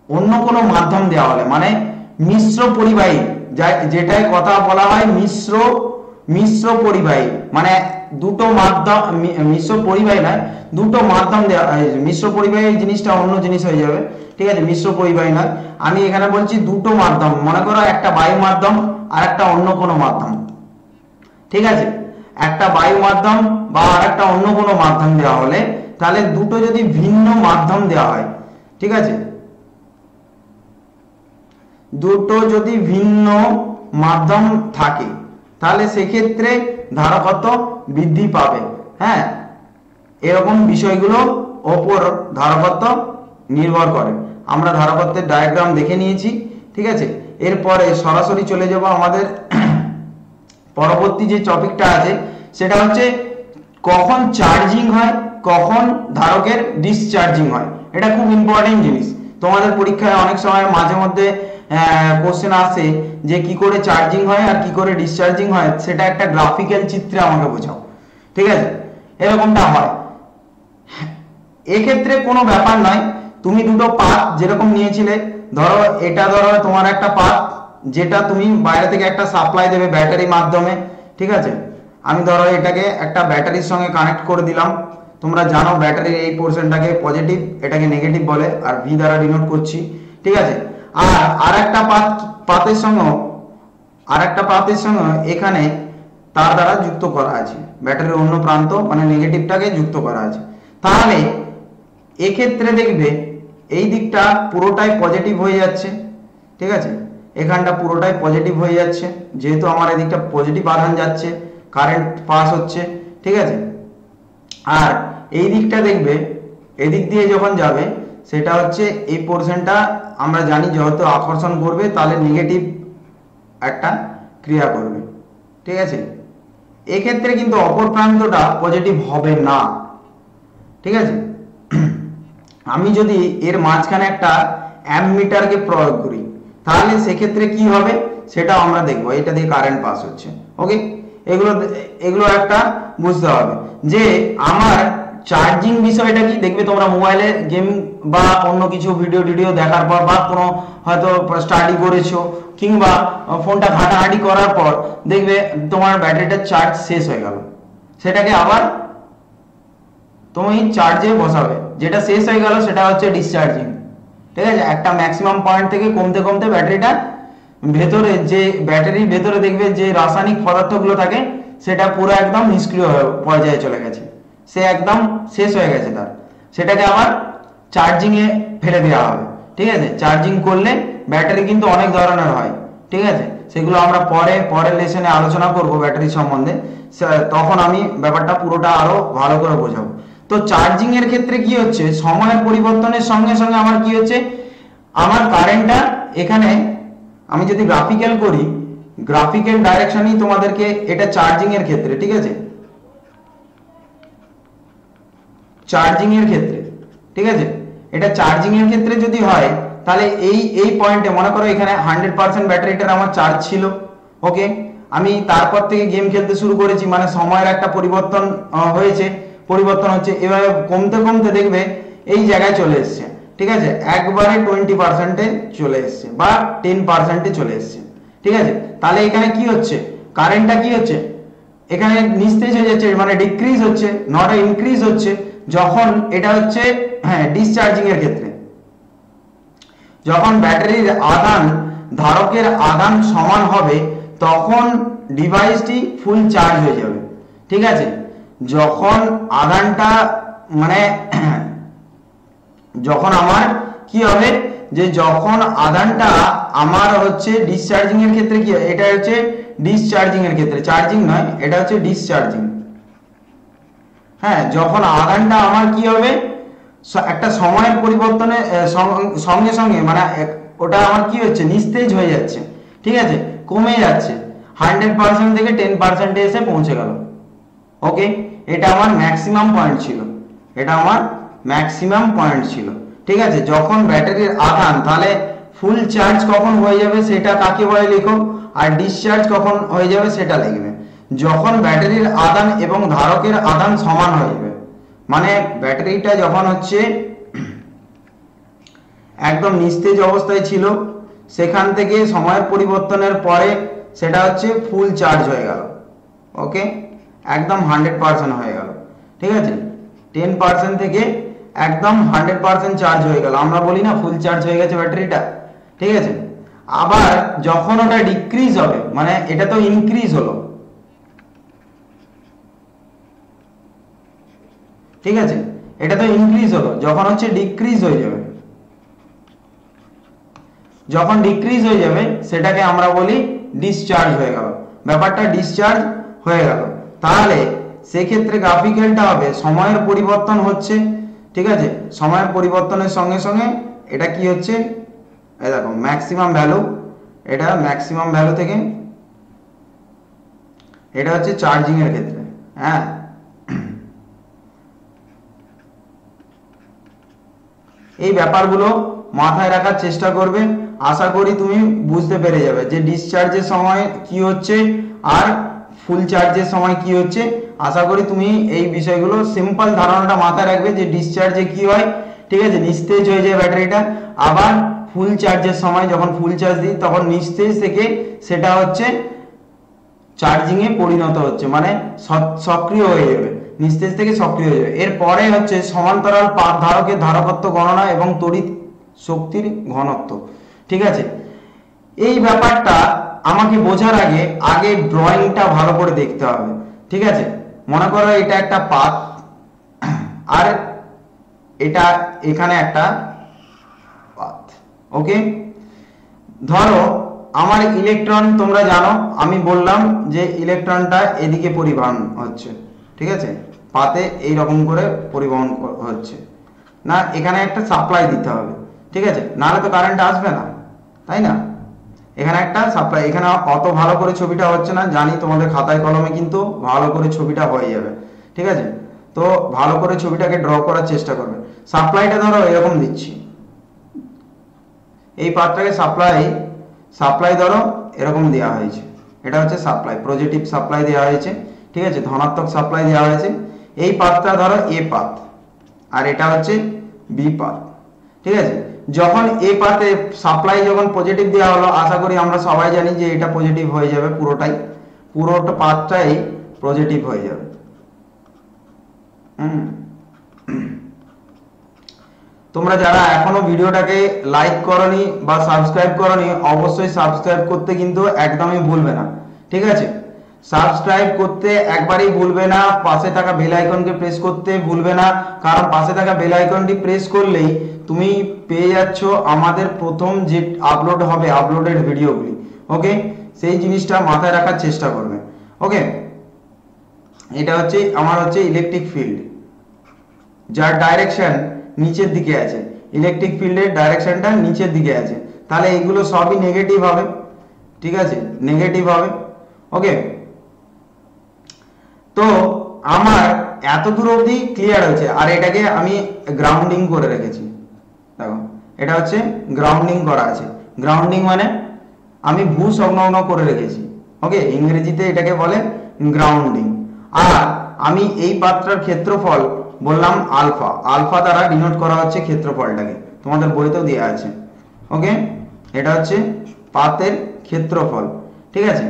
অন্য কোনো মাধ্যম দেওয়া হলে, মানে মিশ্র পরিবাহী, যেটাই কথা বলা হয় মিশ্র পরিবাহী, মানে দুটো মাধ্যম, মিশ্র পরিবাহী নয়, দুটো মাধ্যম দেওয়া, মিশ্র পরিবাহী জিনিসটা অন্য জিনিস হয়ে যাবে, ঠিক আছে। মিশ্র পরিবাহী নয়, আমি এখানে বলছি দুটো মাধ্যম, মনে করো একটা বায়ু মাধ্যম আর একটা অন্য কোনো মাধ্যম, ঠিক আছে। একটা বায়ু মাধ্যম বা আর একটা অন্য কোনো মাধ্যম দেওয়া হলে, তাহলে দুটো যদি ভিন্ন মাধ্যম দেওয়া হয়, ঠিক আছে, দুটো যদি ভিন্ন মাধ্যম থাকে, তাহলে সেক্ষেত্রে ধারকত্ব বৃদ্ধি পাবে। হ্যাঁ, এরকম বিষয়গুলো ওপর ধারকত্ব নির্ভর করে। আমরা ধারকত্বের ডায়াগ্রাম দেখে নিয়েছি, ঠিক আছে। এরপরে সরাসরি চলে যাব আমাদের পরবর্তী যে টপিকটা আছে, সেটা হচ্ছে কখন চার্জিং হয়, কখন ধারকের ডিসচার্জিং হয়। এটা খুব ইম্পর্টেন্ট জিনিস। তোমাদের পরীক্ষায় অনেক সময় মাঝে মধ্যে কোশ্চেন আসে যে কি করে চার্জিং হয় আর কি করে ডিসচার্জিং হয়, সেটা একটা গ্রাফিক্যাল চিত্রে আমাকে বোঝাও, ঠিক আছে। এরকমটা হয়। এক্ষেত্রে কোনো ব্যাপার নয়, তুমি দুটো পাত যেরকম নিয়েছিলে, ধরো এটা, ধরো তোমার একটা পাত যেটা তুমি বাইরে থেকে একটা সাপ্লাই দেবে ব্যাটারির মাধ্যমে, ঠিক আছে। আমি ধরো এটাকে একটা ব্যাটারির সঙ্গে কানেক্ট করে দিলাম। তোমরা জানো ব্যাটারির এই পোর্শনটাকে পজিটিভ, এটাকে নেগেটিভ বলে, আর ভি দ্বারা ডিনোট করছি, ঠিক আছে। আর একটা পাতের সঙ্গে এখানে তার দ্বারা যুক্ত করা আছে, ব্যাটারির অন্য প্রান্ত মানে নেগেটিভটাকে যুক্ত করা আছে। তাহলে এক্ষেত্রে দেখবে এই দিকটা পুরোটাই পজিটিভ হয়ে যাচ্ছে, ঠিক আছে। এখানটা পুরোটাই পজিটিভ হয়ে যাচ্ছে, যেহেতু আমার এদিকটা পজিটিভ আধান যাচ্ছে, কারেন্ট পাস হচ্ছে, ঠিক আছে। আর এই দিকটা দেখবে এদিক দিয়ে যখন যাবে, সেটা হচ্ছে এই পোর্শনটা আমরা জানি যেহেতু আকর্ষণ করবে, তাহলে নেগেটিভ একটা ক্রিয়া করবে, ঠিক আছে। এক্ষেত্রে কিন্তু অপর প্রান্তটা পজিটিভ হবে না, ঠিক আছে। আমি যদি এর মাঝখানে একটা অ্যামমিটারকে প্রয়োগ করি, তাহলে সেক্ষেত্রে কি হবে সেটা আমরা দেখবো। এটা দিয়ে কারেন্ট পাস হচ্ছে, ওকে। এগুলো একটা বুঝতে হবে যে আমার চার্জিং বিষয়টা কি। দেখবে তোমরা মোবাইলে গেম বা অন্য কিছু ভিডিও দেখার পর, বা কোনো হয়তো স্টাডি করেছো, কিংবা ফোনটা ঘাটাঘাটি করার পর দেখবে তোমার ব্যাটারিটা চার্জ শেষ হয়ে গেল, সেটাকে আবার তুমি চার্জে বসাবে। যেটা শেষ হয়ে গেল সেটা হচ্ছে ডিসচার্জিং, ঠিক আছে। একটা ম্যাক্সিমাম পয়েন্ট থেকে কমতে কমতে ব্যাটারিটা ভেতরে, যে ব্যাটারির ভেতরে দেখবে যে রাসায়নিক পদার্থগুলো থাকে, সেটা পুরো একদম নিষ্ক্রিয় পর্যায়ে চলে গেছে, সে একদম শেষ হয়ে গেছে তার, সেটাকে আবার চার্জিং এ ফেলে দেওয়া হবে, ঠিক আছে। চার্জিং করলে ব্যাটারি কিন্তু অনেক ধরনের হয়, ঠিক আছে। সেগুলো আমরা পরের লেসনে আলোচনা করব ব্যাটারি সম্বন্ধে, তখন আমি ব্যাপারটা পুরোটা আরো ভালো করে বোঝাবো। তো চার্জিং এর ক্ষেত্রে কি হচ্ছে, সময়ের পরিবর্তনের সঙ্গে সঙ্গে আমার কি হচ্ছে, আমার কারেন্টটা এখানে আমি যদি গ্রাফিক্যাল করি, গ্রাফিক্যাল ডাইরেকশনই তোমাদেরকে, এটা চার্জিং এর ক্ষেত্রে, ঠিক আছে। চার্জিং এর ক্ষেত্রে, ঠিক আছে, এটা চার্জিং এর ক্ষেত্রে যদি হয়, তাহলে এই পয়েন্টে মনে করো এখানে 100% ব্যাটারিটার আমার চার্জ ছিল, ওকে। আমি তারপর থেকে গেম খেলতে শুরু করেছি, মানে সময়ের একটা পরিবর্তন হচ্ছে, এভাবে কমতে কমতে দেখবে এই জায়গায় চলে এসছে, ঠিক আছে। একবারে 20%-এ চলে এসছে বা 10%-এ চলে এসছে, ঠিক আছে। তাহলে এখানে কি হচ্ছে, কারেন্টটা কি হচ্ছে, এখানে নিস্তেজ হয়ে যাচ্ছে, মানে ডিক্রিজ হচ্ছে, নট ইনক্রিজ হচ্ছে, যখন এটা হচ্ছে ডিসচার্জিং এর ক্ষেত্রে। যখন ব্যাটারির আধান ধারকের আধান সমান হবে, তখন ডিভাইসটি ফুল চার্জ হয়ে যাবে, ঠিক আছে। যখন আধানটা মানে যখন আমার কি হবে যে যখন আধানটা আমার হচ্ছে ডিসচার্জিং এর ক্ষেত্রে কি এটা হচ্ছে ডিসচার্জিং এর ক্ষেত্রে, চার্জিং নয়, এটা হচ্ছে ডিসচার্জিং। হ্যাঁ, যখন আধানটা আমার কি হবে একটা সময়ের পরিবর্তনে সঙ্গে সঙ্গে মানে ওটা আমার কি হচ্ছে নিস্তেজ হয়ে যাচ্ছে, ঠিক আছে, কমে যাচ্ছে, 100% থেকে 10% এসে পৌঁছে গেল। ওকে, এটা আমার ম্যাক্সিমাম পয়েন্ট ছিল, এটা আমার ম্যাক্সিমাম পয়েন্ট ছিল, ঠিক আছে। যখন ব্যাটারির আধান তাহলে ফুল চার্জ কখন হয়ে যাবে সেটা কাকে বলে লিখো, আর ডিসচার্জ কখন হয়ে যাবে সেটা লিখবে। যখন ব্যাটারির আধান এবং ধারকের আধান সমান হয়ে যাবে, মানে ব্যাটারিটা যখন হচ্ছে একদম নিস্তেজ অবস্থায় ছিল সেখান থেকে সময়ের পরিবর্তনের পরে সেটা হচ্ছে ফুল চার্জ হয়ে গেল। ওকে, একদম 100% হয়ে গেল, ঠিক আছে, 10% থেকে একদম 100% চার্জ হয়ে গেল, আমরা বলি না ফুল চার্জ হয়ে গেছে ব্যাটারিটা, ঠিক আছে। আবার যখন ওটা ডিক্রিজ হবে, মানে এটা তো ইনক্রিজ হলো, ঠিক আছে, এটা তো ইনক্রিজ হলো, যখন হচ্ছে ডিক্রিজ হয়ে যাবে, যখন ডিক্রিজ হয়ে যাবে সেটাকে আমরা বলি ডিসচার্জ হয়ে গেল, ব্যাপারটা ডিসচার্জ হয়ে গেল। তাহলে সেক্ষেত্রে গ্রাফিক্যালটা হবে সময়ের পরিবর্তন হচ্ছে, ঠিক আছে, সময়ের পরিবর্তনের সঙ্গে সঙ্গে এটা কি হচ্ছে, এই দেখো ম্যাক্সিমাম ভ্যালু, এটা ম্যাক্সিমাম ভ্যালু থেকে এটা হচ্ছে চার্জিং এর ক্ষেত্রে। হ্যাঁ, এই ব্যাপারগুলো মাথায় রাখার চেষ্টা করবে, আশা করি তুমি বুঝতে পেরে যাবে যে ডিসচার্জের সময় কি হচ্ছে আর ফুল চার্জের সময় কি হচ্ছে। আশা করি তুমি এই বিষয়গুলো সিম্পল ধারণাটা মাথায় রাখবে যে ডিসচার্জে কি হয়, ঠিক আছে, নিস্তেজ হয়ে যায় ব্যাটারিটা, আবার ফুল চার্জের সময় যখন ফুল চার্জ দিই তখন নিস্তেজ থেকে সেটা হচ্ছে চার্জিং এ পরিণত হচ্ছে, মানে সক্রিয় হয়ে যাবে, নিস্তেজ থেকে সক্রিয় হয়ে যাবে। এরপরে হচ্ছে সমান্তরাল পাত ধারকের ধারকত্ব গণনা এবং তড়িৎ শক্তির ঘনত্ব, ঠিক আছে। এই ব্যাপারটা আমাকে বোঝার আগে ড্রয়িংটা ভালো করে দেখতে হবে, ঠিক আছে। মনে করো এটা একটা পাত আর এটা এখানে একটা পাত। ওকে, ধরো আমার ইলেকট্রন, তোমরা জানো আমি বললাম যে ইলেকট্রনটা এদিকে পরিবহন হচ্ছে, ঠিক আছে, পাতে এই রকম করে পরিবহন হচ্ছে না, এখানে একটা সাপ্লাই দিতে হবে, ঠিক আছে, নাহলে তো কারেন্ট আসবে না, তাই না। এখানে একটা সাপ্লাই, এখানে অত ভালো করে ছবিটা হচ্ছে না জানি, তোমাদের খাতায় কলমে কিন্তু ভালো করে ছবিটা হয়ে যাবে, ঠিক আছে। তো ভালো করে ছবিটাকে ড্র করার চেষ্টা করবে। সাপ্লাইটা ধরো এরকম দিচ্ছি, এই পাতটাকে সাপ্লাই ধরো এরকম দেওয়া হয়েছে, এটা হচ্ছে সাপ্লাই, পজিটিভ সাপ্লাই দেওয়া হয়েছে, ঠিক আছে, ধনাত্মক সাপ্লাই দেওয়া হয়েছে। এই পাতটা ধরো এ পাত আর এটা হচ্ছে বি পাত, ঠিক আছে। যখন এ পাতে সাপ্লাই যখন পজিটিভ দেওয়া হলো, আশা করি আমরা সবাই জানি যে এটা পজিটিভ হয়ে যাবে, পুরোটা পাতটাই পজিটিভ হয়ে যাবে। তোমরা যারা এখনো ভিডিওটাকে লাইক করনি বা সাবস্ক্রাইব করনি, অবশ্যই সাবস্ক্রাইব করতে কিন্তু একদমই ভুলবে না, ঠিক আছে। সাবস্ক্রাইব করতে একবারই ভুলবে না, পাশে থাকা বেল আইকনকে প্রেস করতে ভুলবে না, কারণ পাশে থাকা বেল আইকনটি প্রেস করলেই তুমি পেয়ে যাচ্ছ আমাদের প্রথম যে আপলোড হবে আপলোডেড ভিডিওগুলি। ওকে, সেই জিনিসটা মাথায় রাখার চেষ্টা করবে। ওকে, এটা হচ্ছে আমার হচ্ছে ইলেকট্রিক ফিল্ড, যার ডাইরেকশন নিচের দিকে আছে, ইলেকট্রিক ফিল্ডের ডাইরেকশনটা নিচের দিকে আছে, তাহলে এগুলো সবই নেগেটিভ হবে, ঠিক আছে, নেগেটিভ হবে। ওকে, তো আমার এত দূর অবধি ক্লিয়ার হয়েছে, আর এটাকে আমি গ্রাউন্ডিং করে রেখেছি, দেখো এটা হচ্ছে গ্রাউন্ডিং করা আছে। গ্রাউন্ডিং মানে আমি ভূসংলগ্ন করে রেখেছি। ওকে, ইংরেজিতে এটাকে বলে গ্রাউন্ডিং। আর আমি এই পাত্রার ক্ষেত্রফল বললাম আলফা, আলফা দ্বারা ডিনোট করা হচ্ছে ক্ষেত্রফলটাকে, তোমাদের বইতেও দেওয়া আছে। ওকে, এটা হচ্ছে পাতের ক্ষেত্রফল, ঠিক আছে।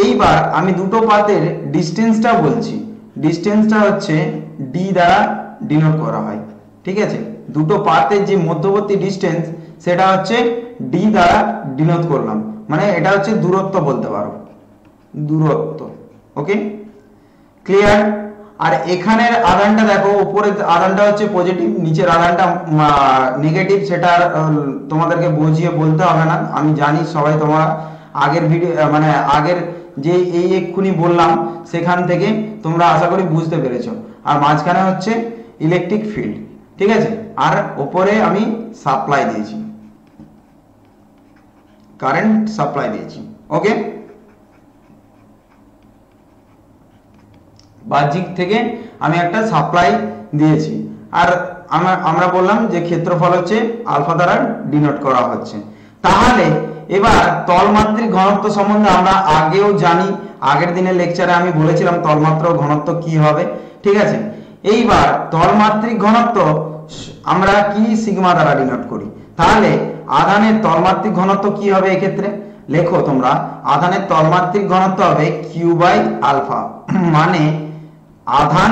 এইবার আমি দুটো পাতের ডিস্টেন্সটা বলছি, ডিস্টেন্সটা হচ্ছে ডি দ্বারা ডিনোট করা হয়, ঠিক আছে। দুটো পাতের যে মধ্যবর্তী ডিস্টেন্স সেটা হচ্ছে ডি দ্বারা ডিনোট করলাম, মানে এটা হচ্ছে দূরত্ব বলতে পারো, দূরত্ব। ওকে, ক্লিয়ার। আর এখানের আধানটা দেখো, উপরের আধানটা হচ্ছে পজিটিভ, নিচের আধানটা নেগেটিভ। সেটা তোমাদেরকে বুঝিয়ে বলতে হবে না, আমি জানি সবাই তোমরা আগের ভিডিও মানে আগের যে এই এক্ষুনি বললাম সেখান থেকে তোমরা আশা করি বুঝতে পেরেছো। আর মাঝখানে হচ্ছে ইলেকট্রিক ফিল্ড, ঠিক আছে। আর উপরে আমি সাপ্লাই দিয়েছি, কারেন্ট সাপ্লাই দিয়েছি। ওকে, বাহ্যিক থেকে আমি একটা সাপ্লাই দিয়েছি। আর আমরা বললাম যে ক্ষেত্রফল হচ্ছে আলফা দ্বারা ডিনোট করা হচ্ছে। তাহলে এবার তলমাত্রিক ঘনত্ব সম্বন্ধে আমরা আগেও জানি, আগের দিনের লেকচারে আমি বলেছিলাম তলমাত্রা ঘনত্ব কি হবে, ঠিক আছে। এইবার তলমাত্রিক ঘনত্ব আমরা কি সিগমা দ্বারা ডিনোট করি। তাহলে আধানের তলমাত্রিক ঘনত্ব কি হবে এক্ষেত্রে, লেখো তোমরা, আধানের তলমাত্রিক ঘনত্ব হবে কিউ বাই আলফা। মানে আধান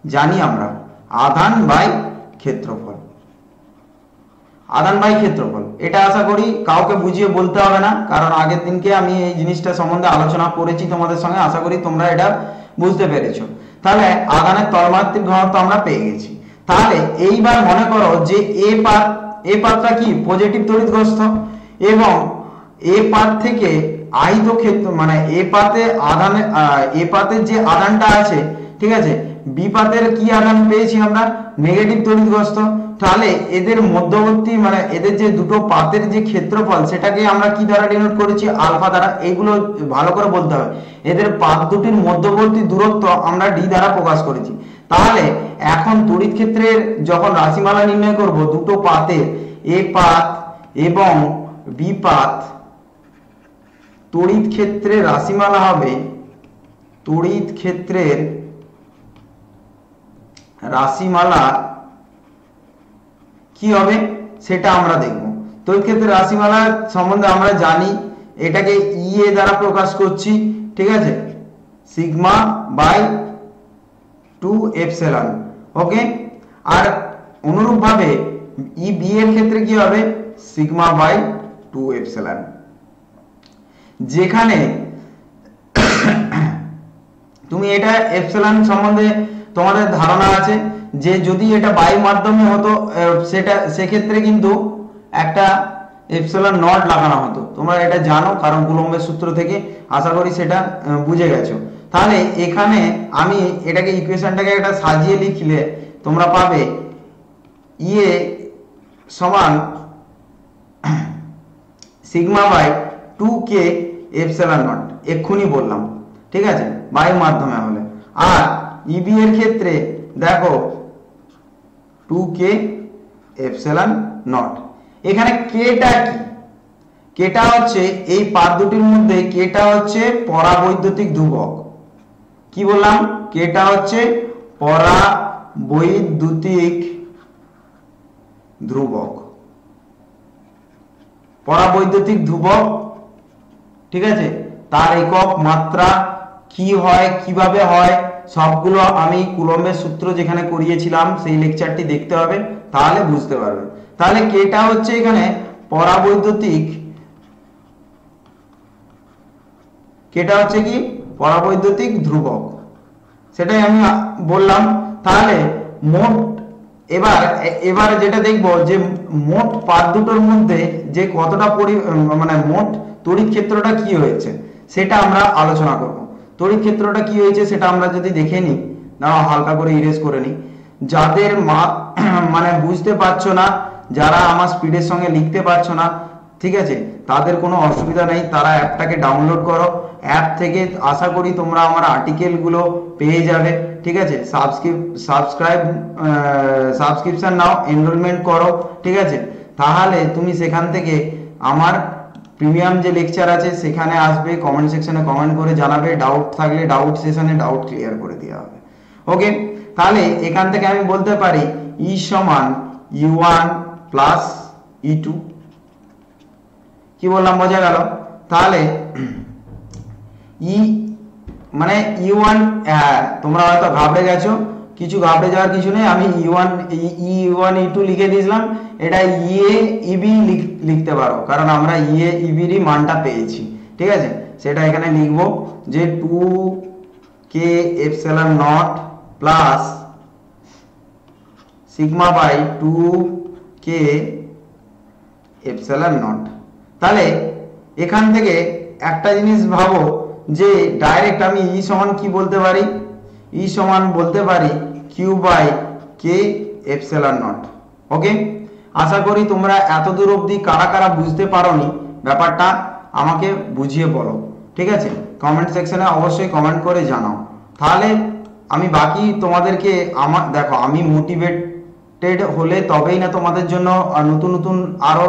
জানি আমরা, আধান বাই ক্ষেত্রফল, আধান বাই ক্ষেত্রফল। এটা আশা করি কাউকে বুঝিয়ে বলতে হবে না, কারণ আগের দিনকে আমি এই জিনিসটা সম্বন্ধে আলোচনা করেছি তোমাদের সঙ্গে, আশা করি তোমরা এটা বুঝতে পেরেছো। তাহলে আধানের তলমাত্রিক ঘনত্ব আমরা পেয়ে গেছি। তাহলে এইবার মনে করো যে এ পাতটা কি পজিটিভ তড়িৎগ্রস্ত, এবং এ পাত থেকে আহিত ক্ষেত্র মানে এ পাতের যে আধানটা আছে, ঠিক আছে, বি পাতের কি আধান পেয়েছি আমরা, নেগেটিভ তড়িৎগ্রস্ত। তাহলে এদের মধ্যবর্তী মানে এদের যে দুটো পাতের যে ক্ষেত্রফল সেটাকে আমরা কি দ্বারা ডিনোট করেছি, আলফা দ্বারা। এইগুলো ভালো করে বলতে হবে, এদের পাত দুটির মধ্যবর্তী দূরত্ব আমরা ডি দ্বারা প্রকাশ করেছি। তাহলে এখন তড়িৎ ক্ষেত্রের যখন রাশিমালা নির্ণয় করব, দুটো পাতের এ পাত এবং বি পাত, তড়িৎ ক্ষেত্রের রাশিমালা হবে, তড়িৎ ক্ষেত্রের রাশিমালা কি হবে সেটা আমরা দেখব। তড়িৎ ক্ষেত্রের রাশিমালা সম্বন্ধে আমরা জানি, এটাকে ইএ দ্বারা প্রকাশ করছি, ঠিক আছে, সিগমা বাই 2 এপসিলন। ওকে, আর অনুরূপভাবে ই বি এর ক্ষেত্রে কি হবে, সিগমা বাই 2 এপসিলন। যেখানে তুমি এটা এপসিলন সম্বন্ধে তোমাদের ধারণা আছে যে যদি এটা বায়ু মাধ্যমে হতো সেটা সেক্ষেত্রে কিন্তু একটা এপসিলন নট লাগানো হতো। তোমরা এটা জানো, কারণ কুলম্বের সূত্র থেকে আশা করি সেটা বুঝে গেছো। তাহলে এখানে আমি এটাকে ইকুয়েশনটাকে একটা সাজিয়ে লিখলে তোমরা পাবে ইএ সমান sigma by 2k epsilon not, এক্ষুনি বললাম, ঠিক আছে, বায়ু মাধ্যমে হলে। আর ইবি এর ক্ষেত্রে দেখো 2k এপসিলন নট। এখানে কেটা কি, কেটা হচ্ছে এই পাত দুটির মধ্যে কেটা হচ্ছে পরাবৈদ্যুতিক ধ্রুবক। কি বললাম, কেটা হচ্ছে পরাবৈদ্যুতিক ধ্রুবক, পরাবৈদ্যুতিক ধ্রুবক, ঠিক আছে। তার একক মাত্রা কি হয়, কিভাবে হয়, সবগুলো আমি কুলম্বের সূত্র যেখানে করিয়েছিলাম সেই লেকচারটি দেখতে হবে, তাহলে বুঝতে পারবে। তাহলে কেটা হচ্ছে এখানে পরাবৈদ্যুতিক, কেটা হচ্ছে কি পরাবৈদ্যুতিক ধ্রুবক, সেটাই আমি বললাম। তাহলে মোট এবার যেটা দেখবো যে মোট পাত দুটোর মধ্যে যে কতটা মানে মোট তড়িৎ ক্ষেত্রটা কি হয়েছে সেটা আমরা আলোচনা করব। তড়িৎ ক্ষেত্রটা কি হয়েছে সেটা আমরা যদি দেখে নিই, না হালকা করে ইরেজ করে নিই। যাদের মানে বুঝতে পারছো না, যারা আমার স্পিডের সঙ্গে লিখতে পারছো না, ঠিক আছে, তাদের কোনো অসুবিধা নেই, তারা অ্যাপটাকে ডাউনলোড করো। অ্যাপ থেকে আশা করি তোমরা আমার আর্টিকেলগুলো পেয়ে যাবে, ঠিক আছে। সাবস্ক্রিপশন নাও, এনরোলমেন্ট করো, ঠিক আছে। তাহলে তুমি সেখান থেকে আমার প্রিমিয়াম যে লেকচার আছে সেখানে আসবে, কমেন্ট সেকশনে কমেন্ট করে জানাবে, ডাউট থাকলে ডাউট সেশনে ডাউট ক্লিয়ার করে দেওয়া হবে। ওকে, তাহলে এখান থেকে আমি বলতে পারি ই সমান U1 প্লাস E2। কি বললাম, বোঝা গেল? তাহলে ই মানে U1, তোমরা হয়তো ঘাবড়ে গেছো, কিছু ঘাবড়ে যাওয়ার কিছু নেই। আমি E1 E2 লিখে দিয়েছিলাম, এটা ইএ ইবি লিখতে পারো, কারণ আমরা ইএ ইবির মানটা পেয়েছি, ঠিক আছে। সেটা এখানে লিখবো যে 2k K epsilon nought plus sigma by 2 K epsilon nought. তাহলে এখান থেকে একটা জিনিস ভাবো যে ডাইরেক্ট আমি ই সমান কি বলতে পারি, ই সমান বলতে পারি Q by K epsilon naught. Okay, আশা করি তোমরা এত দূর অবধি কারা কারা বুঝতে পারোনি ব্যাপারটা আমাকে বুঝিয়ে বলো, ঠিক আছে? কমেন্ট সেকশনে অবশ্যই কমেন্ট করে জানাও, তাহলে আমি বাকি তোমাদেরকে আমার দেখো আমি মোটিভেটেড হলে তবেই না তোমাদের জন্য নতুন নতুন আরো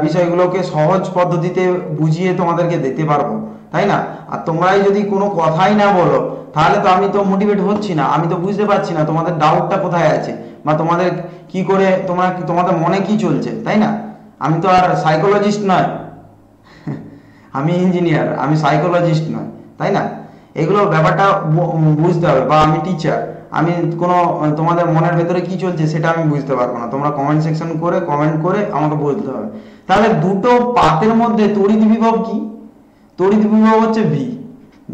বিষয়গুলোকে সহজ পদ্ধতিতে বুঝিয়ে তোমাদেরকে দিতে পারবো, তাই না? আর তোমরাই যদি কোনো কথাই না বলো তাহলে তো আমি তো মোটিভেট হচ্ছি না, আমি তো বুঝতে পারছি না তোমাদের ডাউটটা কোথায় আছে বা তোমাদের কি করে তোমাদের মনে কি চলছে, তাই না? আমি তো আর সাইকোলজিস্ট নয় আমি ইঞ্জিনিয়ার, আমি সাইকোলজিস্ট নয়, তাই না? এগুলো ব্যাপারটা বুঝতে হবে, বা আমি টিচার, আমি কোনো তোমাদের মনের ভেতরে কি চলছে সেটা আমি বুঝতে পারবো না, তোমরা কমেন্ট সেকশন করে কমেন্ট করে আমাকে বলতে হবে। তাহলে দুটো পাতের মধ্যে তড়িৎ বিভব কি? তড়িৎ বিভব হচ্ছে ভি,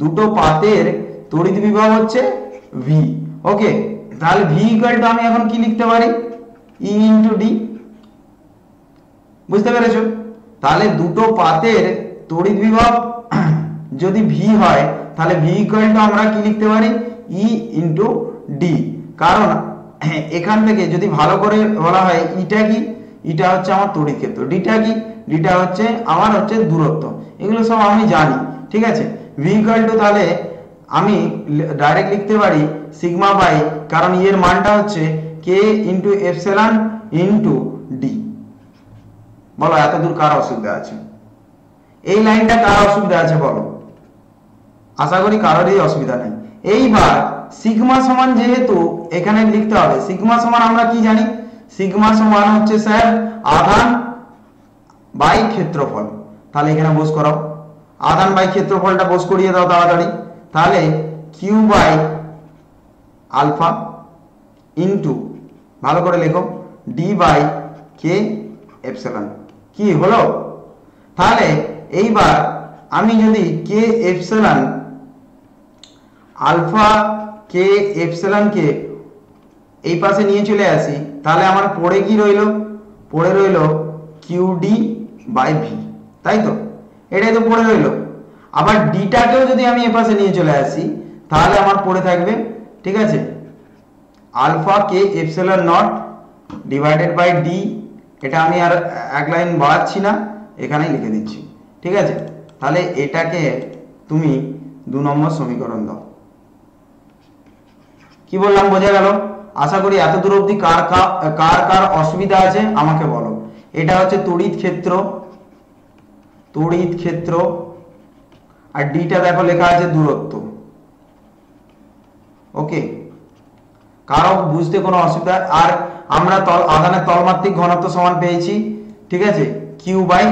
দুটো পাতের তড়িৎ বিভব হচ্ছে ভি। ওকে, তাহলে ভি ইকুয়াল টু আমি এখন কি লিখতে পারি, ই ইন্টু ডি। বুঝতে পেরেছো? তাহলে দুটো পাতের তড়িৎ বিভব যদি ভি হয় তাহলে ভি ইকুয়াল টু আমরা কি লিখতে পারি, ই ইন্টু ডি। কারণ এখান থেকে যদি ভালো করে বলা হয় ইটা কি, ইটা হচ্ছে আমার তড়িৎ ক্ষেত্র, ডিটা কি, ডিটা হচ্ছে আমার হচ্ছে দূরত্ব, এগুলো সব আমি জানি, ঠিক আছে? ভি ইকুয়াল টু তাহলে আমি ডাইরেক্ট লিখতে পারি সিগমা বাই, কারণ এর মানটা হচ্ছে কে ইন্টু এপসিলন ইন্টু ডি। বলো এত দূর কার অসুবিধা আছে? এই লাইনটা কার অসুবিধা আছে বলো? আশা করি কারোরই অসুবিধা নেই। এইবার সিগমা সমান যেহেতু এখানে লিখতে হবে, সিগমা সমান আমরা কি জানি, সিগমা সমান হচ্ছে স্যার আধান বাই ক্ষেত্রফল। তাহলে এখানে বস করাও, আধান বাই ক্ষেত্রফলটা বস করিয়ে দাও তাড়াতাড়ি। তাহলে কিউ বাই আলফা ইন্টু, ভালো করে লেখো, ডি বাই কে এপসিলন। কি হলো? তাহলে এইবার আমি যদি কে এপসিলন আলফা কে এপসিলন কে এই পাশে নিয়ে চলে আসি, তাহলে আমার পড়ে কি রইল, পড়ে রইল কিউ ডি বাই ভি, তাই তো? এটাই তো পড়ে রইল। আবার ডিটাকেও যদি আমি এ পাশে নিয়ে চলে আসি তাহলে আমার পড়ে থাকবে, ঠিক আছে, alpha K epsilon nought divided by D. এটা আমি আর এক লাইন বাড়াচ্ছি না, এখানেই লিখে দিচ্ছি, ঠিক আছে? তাহলে এটাকে তুমি 2 নম্বর সমীকরণ দাও। কি বললাম বোঝা গেল? আশা করি এত দূর অবধি কার কার অসুবিধা আছে আমাকে বলো। এটা হচ্ছে তড়িৎ ক্ষেত্র, তড়িৎ ক্ষেত্র, আর ডিটা দেখো লেখা আছে দূরত্ব। ওকে, কারো বুঝতে কোনো অসুবিধা? আর আমরা আধানের তলমাত্রিক ঘনত্ব সমান পেয়েছি, ঠিক আছে, কিউ বাই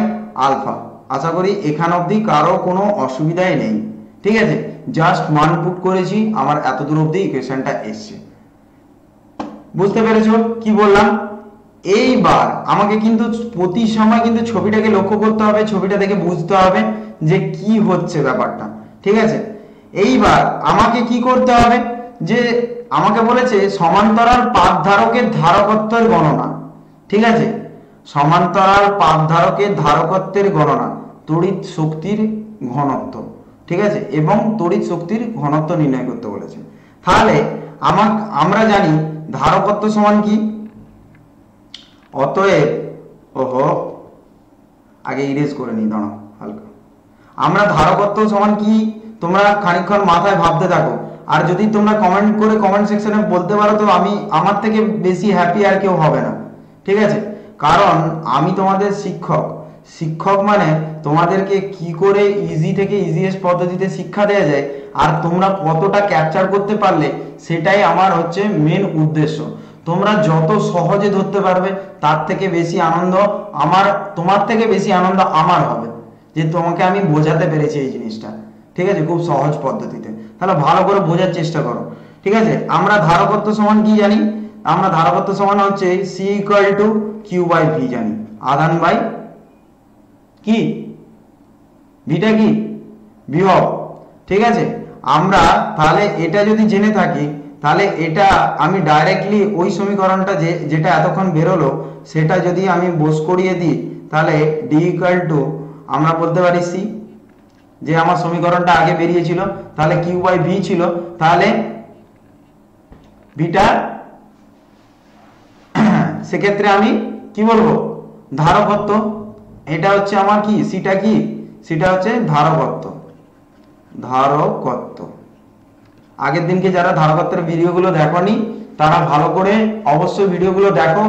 আলফা। আশা করি এখান অবধি কারো কোনো অসুবিধাই নেই, ঠিক আছে? জাস্ট মান পুট করেছি, আমার এত দূর অবধি ইকুয়েশনটা এসছে। বুঝতে পেরেছো কি বললাম? এইবার আমাকে কিন্তু প্রতি সময় কিন্তু ছবিটাকে লক্ষ্য করতে হবে, ছবিটা দেখে বুঝতে হবে যে কি হচ্ছে ব্যাপারটা, ঠিক আছে? এইবার আমাকে কি করতে হবে, যে আমাকে বলেছে সমান্তরাল পাত ধারকের ধারকত্বের গণনা, ঠিক আছে? সমান্তরাল পাত ধারকের ধারকত্বের গণনা, তড়িৎ শক্তির ঘনত্ব, ঠিক আছে, এবং তড়িৎ শক্তির ঘনত্ব নির্ণয় করতে বলেছে। তাহলে আমরা জানি ধারকত্ব সমান কি, অতএব আগে ইরেজ করে নি, দাঁড়াও হালকা। আমরা ধারকত্ব সমান কি তোমরা খানিকক্ষণ মাথায় ভাবতে থাকো, আর যদি তোমরা কমেন্ট করে কমেন্ট সেকশনে বলতে পারো তো আমার থেকে বেশি হ্যাপি আর কেউ হবে না, ঠিক আছে? কারণ আমি তোমাদের শিক্ষক, শিক্ষক মানে তোমাদেরকে কি করে ইজি থেকে ইজিয়েস্ট পদ্ধতিতে শিক্ষা দেওয়া যায় আর তোমরা কতটা ক্যাপচার করতে পারলে সেটাই আমার হচ্ছে মেন উদ্দেশ্য। তোমরা যত সহজে ধরতে পারবে তার থেকে বেশি আনন্দ আমার, তোমার থেকে বেশি আনন্দ আমার হবে যে তোমাকে আমি বোঝাতে পেরেছি এই জিনিসটা, ঠিক আছে, খুব সহজ পদ্ধতিতে। তাহলে ভালো করে বোঝার চেষ্টা করো, ঠিক আছে? আমরা ধারকত্ব সমান কি জানি, আমরা ধারকত্ব সমান হচ্ছে C equal to Q by V জানি, আধান বাই কি, ভিটা কি বিভব, ঠিক আছে? আমরা তাহলে এটা যদি জেনে থাকি তাহলে এটা আমি ডাইরেক্টলি ওই সমীকরণটা যেটা এতক্ষণ বেরোলো সেটা যদি আমি বোস করিয়ে দিই তাহলে ডি ইকুয়াল টু আমরা বলতে পারি সি, যে আমার সমীকরণটা আগে বেরিয়েছিল তাহলে কিউ বাই ভি ছিল, তাহলে ভিটা সেক্ষেত্রে আমি কি বলবো ধারকত্ব, এটা হচ্ছে আমার কি সিটা, কি সিটা হচ্ছে ধারকত্ব। ধারকত্ব আগের দিনকে যারা ধারকত্বের ভিডিওগুলো দেখোনি তারা ভালো করে অবশ্যই ভিডিওগুলো দেখো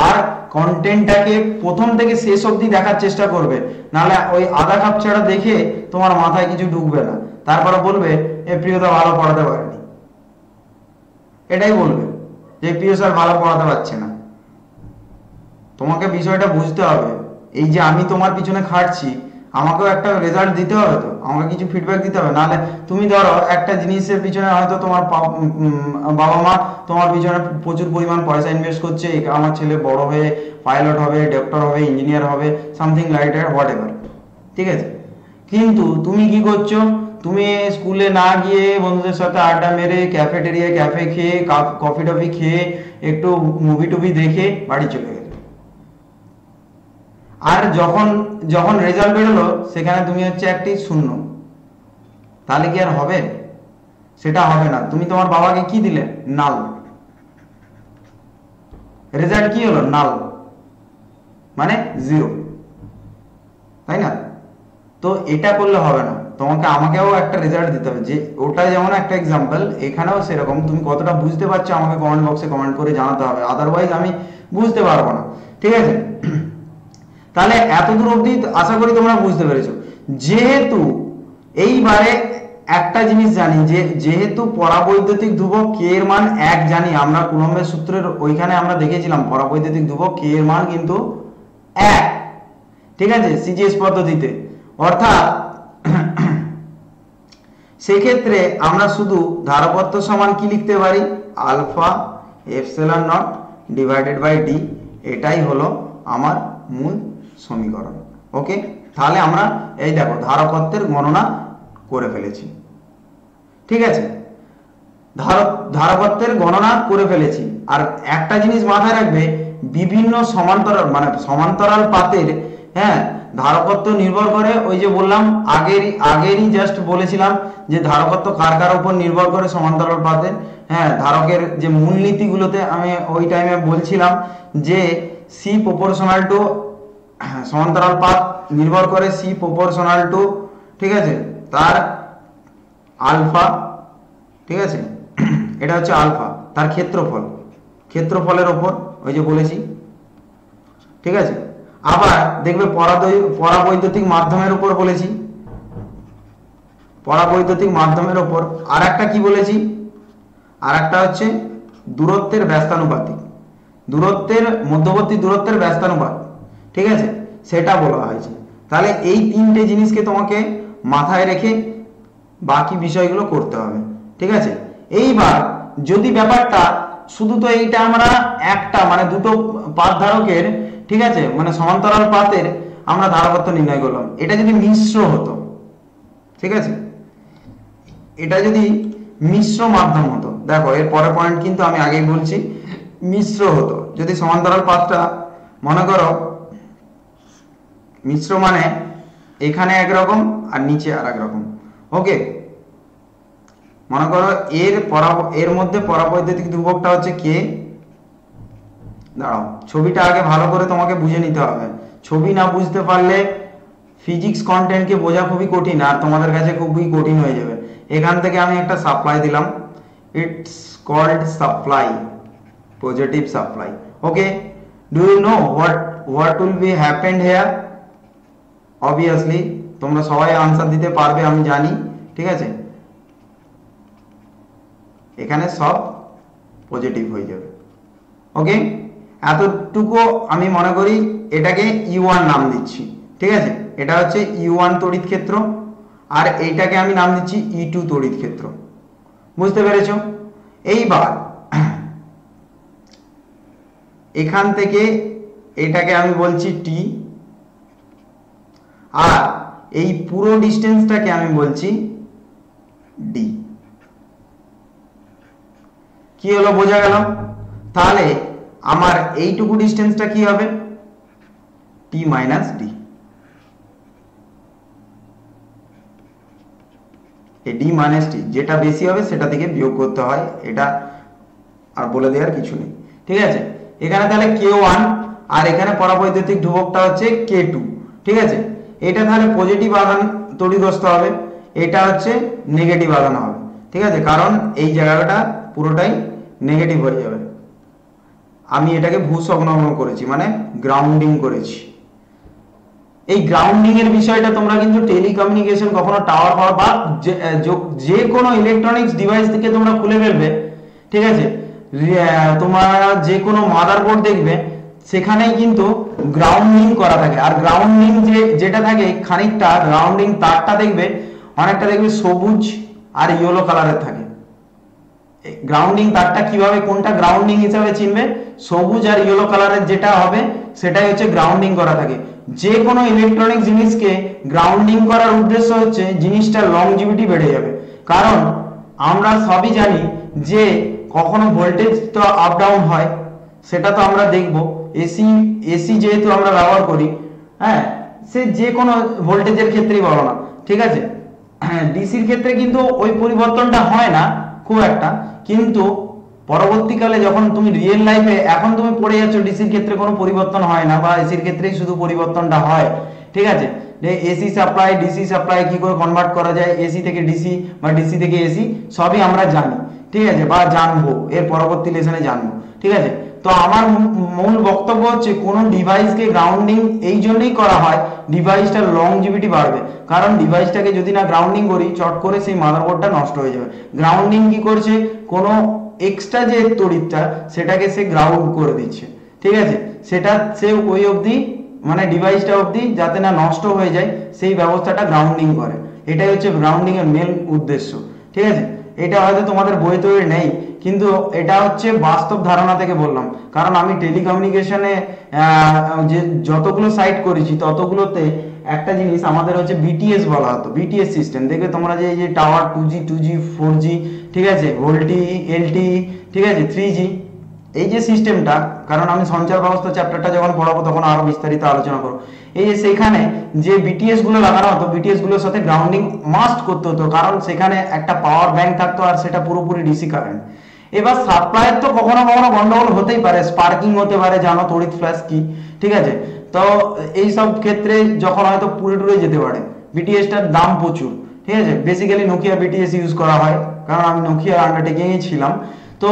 আর কন্টেন্টটাকে প্রথম থেকে শেষ অবধি দেখার চেষ্টা করবে, নাহলে ওই আধা কাপ ছাড়া দেখে তোমার মাথায় কিছু ঢুকবে না, তারপরে বলবে এ প্রিয়দা ভালো পড়াতে পারেনি, এটাই বলবে যে প্রিয় স্যার ভালো পড়াতে পারছে না। তোমাকে বিষয়টা বুঝতে হবে, এই যে আমি তোমার পিছনে খাটছি আমাকেও একটা রেজাল্ট দিতে হবে, তো আমাকে কিছু ফিডব্যাক দিতে হবে, নাহলে তুমি ধরো একটা জিনিসের পিছনে হয়তো তোমার বাবা মা তোমার পিছনে প্রচুর পরিমাণ পয়সা ইনভেস্ট করছে, আমার ছেলে বড় হয়ে পাইলট হবে, ডক্টর হবে, ইঞ্জিনিয়ার হবে, something like that what ever, ঠিক আছে, কিন্তু তুমি কি করছো, তুমি স্কুলে না গিয়ে বন্ধুদের সাথে আড্ডা মেরে ক্যাফেটেরিয়ায় ক্যাফে খেয়ে কফি টফি খেয়ে একটু মুভি টুভি দেখে বাড়ি চলে গেলে, আর যখন যখন রেজাল্ট বেরোলো সেখানে তুমি হচ্ছে একটি শূন্য, তাহলে কি আর হবে? সেটা হবে না। তুমি তোমার বাবাকে কি দিলে? নাল। রেজাল্ট কি হলো? নাল, মানে জিরো, তাই না? তো এটা করলে হবে না, তোমাকে আমাকেও একটা রেজাল্ট দিতে হবে, যে ওটা যেমন একটা এক্সাম্পল, এখানেও সেরকম তুমি কতটা বুঝতে পারছো আমাকে কমেন্ট বক্সে কমেন্ট করে জানাতে হবে, আদারওয়াইজ আমি বুঝতে পারবো না, ঠিক আছে? তাহলে এতদূর অবধি আশা করি তোমরা বুঝতে পেরেছো। যেহেতু এইবারে একটা জিনিস জানি, যে যেহেতু পরাবৈদ্যুতিক ধ্রুবক কে এর মান 1 জানি, আমরা কুলম্বের সূত্রের ওইখানে আমরা দেখেছিলাম পরাবৈদ্যুতিক ধ্রুবক কে এর মান কিন্তু 1, ঠিক আছে, সিজিএস পদ্ধতিতে, অর্থাৎ সেক্ষেত্রে আমরা শুধু ধারকত্ব সমান কি লিখতে পারি? Alpha epsilon nought divided by D, এটাই হলো আমার মূল সমীকরণ। ওকে, তাহলে আমরা এই দেখো ধারকত্বের গণনা করে ফেলেছি, ঠিক আছে, ধারকত্বের গণনা করে ফেলেছি। আর একটা জিনিস মাথায় রাখবে, বিভিন্ন সমান্তরাল মানে সমান্তরাল পাতের, হ্যাঁ, ধারকত্ব নির্ভর করে, ওই যে বললাম আগেরই জাস্ট বলেছিলাম যে ধারকত্ব কার কার উপর নির্ভর করে সমান্তরাল পাতের, হ্যাঁ, ধারকের যে মূলনীতিগুলোতে আমি ওই টাইমে বলছিলাম যে সি প্রপোর্শনাল টু, সমান্তরাল পাত নির্ভর করে সি প্রপোর্শনাল টু, ঠিক আছে, তার আলফা, ঠিক আছে, এটা হচ্ছে আলফা, তার ক্ষেত্রফলের ওপর, ওই যে বলেছি, ঠিক আছে। আবার দেখবে পরাবৈদ্যুতিক মাধ্যমের উপর বলেছি, পরাবৈদ্যুতিক মাধ্যমের উপর আর একটা কি বলেছি, আর একটা হচ্ছে দূরত্বের ব্যস্তানুপাতিক, দূরত্বের মধ্যবর্তী দূরত্বের ব্যস্তানুপাত, ঠিক আছে, সেটা বলা হয়েছে। তাহলে এই তিনটে জিনিসকে তোমাকে মাথায় রেখে বাকি বিষয়গুলো করতে হবে, ঠিক আছে। এইবার যদি ব্যাপারটা শুধু তো এইটা আমরা একটা মানে দুটো পাত ধারকের, ঠিক আছে, মানে সমান্তরাল পাতের আমরা ধারকত্ব নির্ণয় করলাম, এটা যদি মিশ্র হতো, ঠিক আছে, এটা যদি মিশ্র মাধ্যম হতো, দেখো এর পরের পয়েন্ট কিন্তু আমি আগেই বলছি, মিশ্র হতো, যদি সমান্তরাল পাতটা মনে করো মিশ্র মানে এখানে একরকম আর নিচে আর একরকম, ওকে, মনে করো এর মধ্যে পরাবৈদ্যুতিক ধ্রুবকটা হচ্ছে কে, দাঁড়াও ছবিটা আগে ভালো করে তোমাকে বুঝে নিতে হবে, ছবি না বুঝতে পারলে ফিজিক্স কন্টেন্টকে বোঝা খুবই কঠিন, আর তোমাদের কাছে খুবই কঠিন হয়ে যাবে। এখান থেকে আমি একটা সাপ্লাই দিলাম, it's called supply, positive supply, okay. Do you know what will be happened here? Obviously তোমরা সবাই আনসার দিতে পারবে আমি জানি, ঠিক আছে, এখানে সব পজিটিভ হয়ে যাবে, ওকে। এতটুকু আমি মনে করি এটাকে U1 নাম দিচ্ছি, ঠিক আছে, এটা হচ্ছে U1 তড়িৎ ক্ষেত্র, আর এইটাকে আমি নাম দিচ্ছি E2 তড়িৎ ক্ষেত্র, বুঝতে পেরেছো? এইবার এখান থেকে এটাকে আমি বলছি T, আর এই পুরো ডিস্টেন্সটাকে আমি বলছি D। কি হলো বোঝা গেল? তাহলে আমার এইটুকু ডিস্টেন্সটা কি হবে? টি মাইনাস ডি। এই ডি মাইনাস টি যেটা বেশি হবে সেটা থেকে বিয়োগ করতে হয়, এটা আর বলে দেওয়ার কিছু নেই। ঠিক আছে, এখানে তাহলে K1 আর এখানে পরাবৈদ্যুতিক ধ্রুবকটা হচ্ছে K2। ঠিক আছে, এটা তাহলে পজিটিভ আধান তড়িৎগ্রস্ত হবে, এটা হচ্ছে নেগেটিভ আধান হবে। ঠিক আছে, কারণ এই জায়গাটা পুরোটাই নেগেটিভ হয়ে যাবে। আমি এটাকে ভূসংলগ্ন করেছি, মানে গ্রাউন্ডিং করেছি। এই গ্রাউন্ডিং এর বিষয়টা তোমরা কিন্তু টেলিকমিউনিকেশন কখনো টাওয়ার পাওয়ার বা যে কোনো ইলেকট্রনিক্স ডিভাইস থেকে তোমরা খুলে ফেলবে। ঠিক আছে, তোমার যে কোনো মাদারবোর্ড দেখবে সেখানেই কিন্তু গ্রাউন্ডিং করা থাকে। আর গ্রাউন্ডিং যেটা থাকে খানিকটা গ্রাউন্ডিং তারটা দেখবে অনেকটা দেখবে সবুজ আর ইয়েলো কালারের থাকে। গ্রাউন্ডিং তারটা কিভাবে কোনটা গ্রাউন্ডিং হিসাবে চিনবে? সবুজ আর ইয়েলো কালারের যেটা হবে সেটাই হচ্ছে গ্রাউন্ডিং করা থাকে। যে কোনো ইলেকট্রনিক জিনিসকে গ্রাউন্ডিং করার উদ্দেশ্য হচ্ছে জিনিসটার লংজিভিটি বেড়ে যাবে। কারণ আমরা সবই জানি যে কখনো ভোল্টেজ তো আপ ডাউন হয়, সেটা তো আমরা দেখব। এসি যেহেতু আমরা ব্যবহার করি, হ্যাঁ, সে যে কোনো ভোল্টেজের ক্ষেত্রেই বলো না, ঠিক আছে। হ্যাঁ, ডিসির ক্ষেত্রে কিন্তু ওই পরিবর্তনটা হয় না খুব একটা, কিন্তু পরবর্তীকালে যখন তুমি রিয়েল লাইফে এখন তুমি পড়ে যাচ্ছ ডিসির ক্ষেত্রে কোনো পরিবর্তন হয় না, বা এসির ক্ষেত্রেই শুধু পরিবর্তনটা হয়। ঠিক আছে, এসি সাপ্লাই ডিসি সাপ্লাই কি করে কনভার্ট করা যায়, এসি থেকে ডিসি বা ডিসি থেকে এসি, সবই আমরা জানি। ঠিক আছে, বা জানবো, এর পরবর্তী লেসনে জানবো। ঠিক আছে, তো আমার মূল বক্তব্য হচ্ছে কোন ডিভাইসকে গ্রাউন্ডিং এই জন্যই করা হয় ডিভাইসটার লংজিভিটি বাড়বে। কারণ ডিভাইসটাকে যদি না গ্রাউন্ডিং করি চট করে সেই মাদারবোর্ডটা নষ্ট হয়ে যাবে। গ্রাউন্ডিং কি করছে? কোনো এক্সট্রা যে তড়িৎটা সেটাকে সে গ্রাউন্ড করে দিচ্ছে। ঠিক আছে, সেটা সে ওই অবধি মানে ডিভাইসটা অবধি যাতে না নষ্ট হয়ে যায় সেই ব্যবস্থাটা গ্রাউন্ডিং করে। এটাই হচ্ছে গ্রাউন্ডিং এর মেন উদ্দেশ্য। ঠিক আছে, এটা হয়তো তোমাদের বই তৈরি নেই, কিন্তু এটা হচ্ছে বাস্তব ধারণা থেকে বললাম। কারণ আমি টেলিকমিউনিকেশনে যে যতগুলো সাইট করেছি ততগুলোতে একটা জিনিস আমাদের হচ্ছে বিটিএস বলা হতো, বিটিএস সিস্টেম। দেখবে তোমরা যে এই যে টাওয়ার 2G 4G, ঠিক আছে, ভোল্টি এলটি, ঠিক আছে, 3G, এই যে সিস্টেমটা, কারণ আমি সঞ্চার ব্যবস্থা চ্যাপ্টারটা যখন পড়াবো তখন আরো বিস্তারিত আলোচনা করব। এই যে সেখানে যে বিটিএস গুলো লাগানো হতো, বিটিএস গুলোর সাথে গ্রাউন্ডিং মাস্ট করতে হতো, কারণ সেখানে একটা পাওয়ার ব্যাংক থাকতো আর সেটা পুরোপুরি ডিসি কারেন্ট। এবার সাপ্লাইয়ের তো কখনো কখনো গন্ডগোল হতেই পারে, স্পার্কিং হতে পারে, জানো তড়িৎ ফ্ল্যাশ কি। ঠিক আছে, তো এই সব ক্ষেত্রে যখন হয়তো পুড়ে টুড়ে যেতে পারে, বিটিএসটার দাম প্রচুর। ঠিক আছে, বেসিক্যালি নোকিয়া বিটিএস ইউজ করা হয়, কারণ আমি নোকিয়া আন্ডারটেকিংয়ে ছিলাম। তো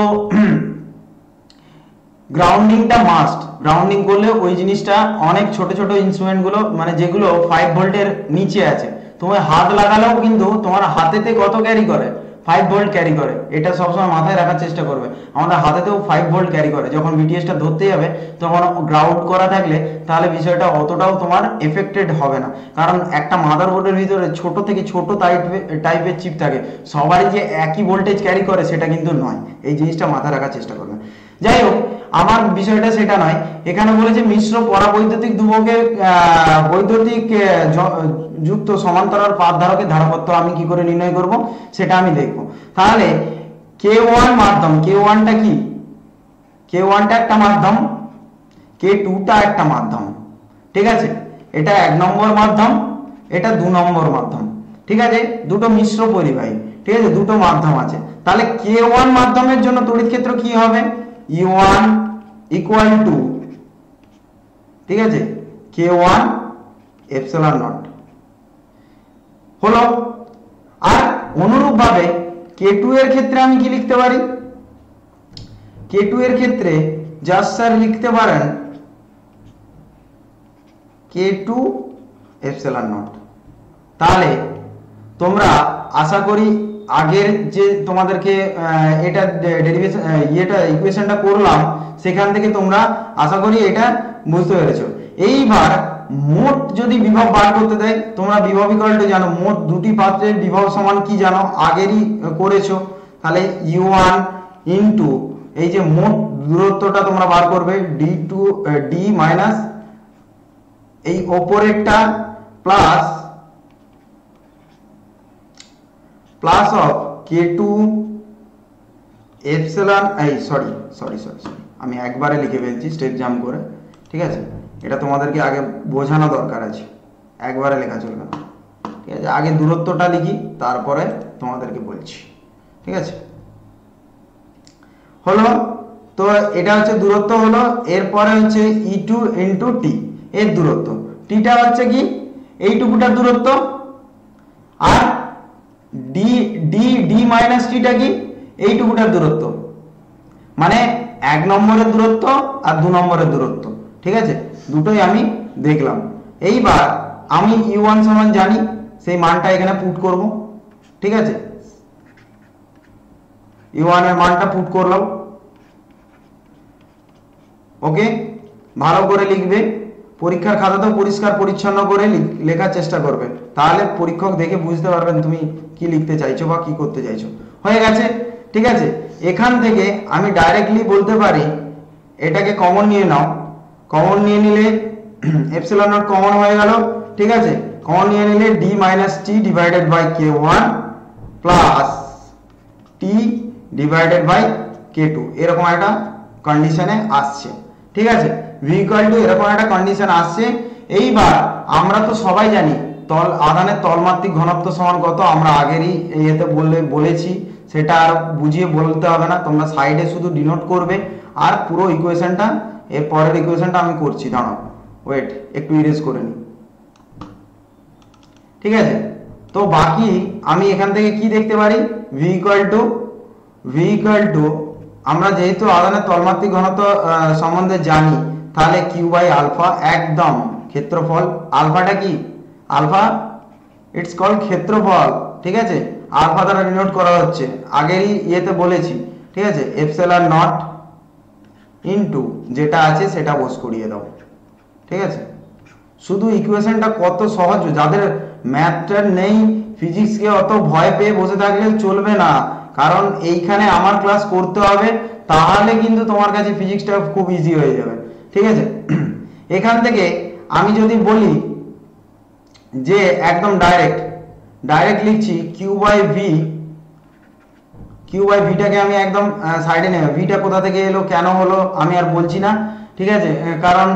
গ্রাউন্ডিংটা মাস্ট। গ্রাউন্ডিং করলে ওই জিনিসটা অনেক ছোট ছোট ইনস্ট্রুমেন্ট গুলো মানে যেগুলো 5 ভোল্টের নিচে আছে, তুমি হাত লাগালেও কিন্তু তোমার হাতেতে কত ক্যারি করে? 5 ভোল্ট ক্যারি করে। এটা সবসময় মাথায় রাখার চেষ্টা করবে, আমাদের হাতেতেও 5 ভোল্ট ক্যারি করে। যখন বিটিএসটা ধরতে যাবে তখন গ্রাউন্ড করা থাকলে তাহলে বিষয়টা অতটাও তোমার এফেক্টেড হবে না। কারণ একটা মাদারবোর্ডের ভিতরে ছোট থেকে ছোট টাইপের চিপ থাকে, সবারই যে একই ভোল্টেজ ক্যারি করে সেটা কিন্তু নয়। এই জিনিসটা মাথায় রাখার চেষ্টা করবে। যাই হোক, আমার বিষয়টা সেটা নয়। এখানে বলেছে মিশ্র পরাবৈদ্যুতিক ধ্রুবকে বৈদ্যুতিক যুক্ত সমান্তরাল পাত ধারকের ধারকত্ব আমি কি করে নির্ণয় করব সেটা আমি দেখব। তাহলে K1 মাধ্যম, K1টা কি? K1টা একটা মাধ্যম, K2টা একটা মাধ্যম। ঠিক আছে, এটা 1 নম্বর মাধ্যম, এটা 2 নম্বর মাধ্যম। ঠিক আছে, দুটো মিশ্র পরিবাহী। ঠিক আছে, দুটো মাধ্যম আছে। তাহলে K1 মাধ্যমের জন্য তড়িৎ ক্ষেত্র কি হবে? E1 ইকুয়াল টু, ঠিক আছে, K1 এপসিলন নট হলো। আর অনুরূপ ভাবে K2 এর ক্ষেত্রে আমি কি লিখতে পারি? K2 এর ক্ষেত্রে জাস্ট স্যার লিখতে পারেন K2 এপসিলন নট। তাহলে তোমরা আশা করি আগের যে তোমাদেরকে এটা ডেরিভেশন ইকুয়েশনটা করলাম সেখান থেকে তোমরা আশা করি এটা বুঝতে পেরেছো। এইবার মোট যদি বিভব বার করতে দেয়, তোমরা বিভব ইকুয়াল টু জানো, মোট দুটি পাত্রের বিভব সমান কি জানো, আগেরই করেছো। তাহলে U1 ইনটু এই যে মোট দূরত্বটা তোমরা বার করবে D মাইনাস এই ওপরেরটা প্লাস অফ K2 এপসিলন এই সরি সরি সরি সরি আমি একবারে লিখে ফেলছি স্টেপ জাম্প করে, ঠিক আছে? এটা তোমাদেরকে আগে বোঝানো দরকার আছে, একবারে লেখা চলবে না, ঠিক আছে? আগে দূরত্বটা লিখি, তারপরে তোমাদেরকে বলছি, ঠিক আছে? হলো, তো এটা হচ্ছে দূরত্ব হলো। এরপরে হচ্ছে E2 ইন্টু টি, এর দূরত্ব। টিটা হচ্ছে কি এইটুকুটার দূরত্ব, আর ডি ডি ডি মাইনাস টিটা কি এইটুকুটার দূরত্ব, মানে 1 নম্বরের দূরত্ব আর 2 নম্বরের দূরত্ব, ঠিক আছে? দুটোই আমি দেখলাম। এইবার আমি U1 সমান জানি, সেই মানটা এখানে পুট করব, ঠিক আছে? U1 এর মানটা পুট করলাম, ওকে? ভালো করে লিখবে, পরীক্ষার খাতাতেও পরিষ্কার পরিচ্ছন্ন করে লেখার চেষ্টা করবে, তাহলে পরীক্ষক দেখে বুঝতে পারবেন তুমি কি লিখতে চাইছো বা কি করতে চাইছো। হয়ে গেছে, ঠিক আছে? এখান থেকে আমি ডাইরেক্টলি বলতে পারি, এটাকে কমন নিয়ে নাও, কমন নিয়ে নিলে এপসিলন নট কমন হয়ে গেল, ঠিক আছে? কমন নিয়ে নিলে D minus T divided by k1 plus T divided by k2, এরকম একটা কন্ডিশনে আসছে, ঠিক আছে? ভি ইকুয়াল টু এরকম একটা কন্ডিশন আসছে। এইবার আমরা তো সবাই জানি তল আধানের তলমাত্রিক ঘনত্ব সমান কত, আমরা আগেরই ইয়েতে বলেছি, সেটা আর বুঝিয়ে বলতে হবে না, তোমরা সাইডে শুধু ডিনোট করবে, আর পুরো ইকুয়েশনটা, এর পরের ইকুয়েশনটা আমি করছি, দাঁড়াও ওয়েট একটু ইরেজ করে নিই, ঠিক আছে? তো বাকি আমি এখান থেকে কি দেখতে পারি, ভি ইকুয়াল টু আমরা যেহেতু আধানের তলমাত্রিক ঘনত্ব সম্বন্ধে জানি, তাহলে কিউ বাই আলফা, একদম ক্ষেত্রফল। আলফাটা কি, আলফা ইটস কল্ড ক্ষেত্রফল, ঠিক আছে? আলফা দ্বারা ডিনোট করা হচ্ছে, আগেরই ইয়েতে বলেছি, ঠিক আছে? এপসিলন নট ইনটু যেটা আছে সেটা বস করিয়ে দাও, ঠিক আছে? শুধু ইকুয়েশনটা কত সহজ, যাদের ম্যাথটা নেই, ফিজিক্সকে অত ভয় পেয়ে বসে থাকলে চলবে না, কারণ এইখানে আমার ক্লাস করতে হবে, তাহলে কিন্তু তোমার কাছে ফিজিক্সটা খুব ইজি হয়ে যাবে, ঠিক আছে? এখান থেকে আমি যদি বলি যে একদম ডাইরেক্ট লিখছি কিউ বাই ভিটাকে আমি একদম সাইডে নেব, ভিটা কোথা থেকে এলো, কেন হলো আমি আর বলছি না, ঠিক আছে? কারণ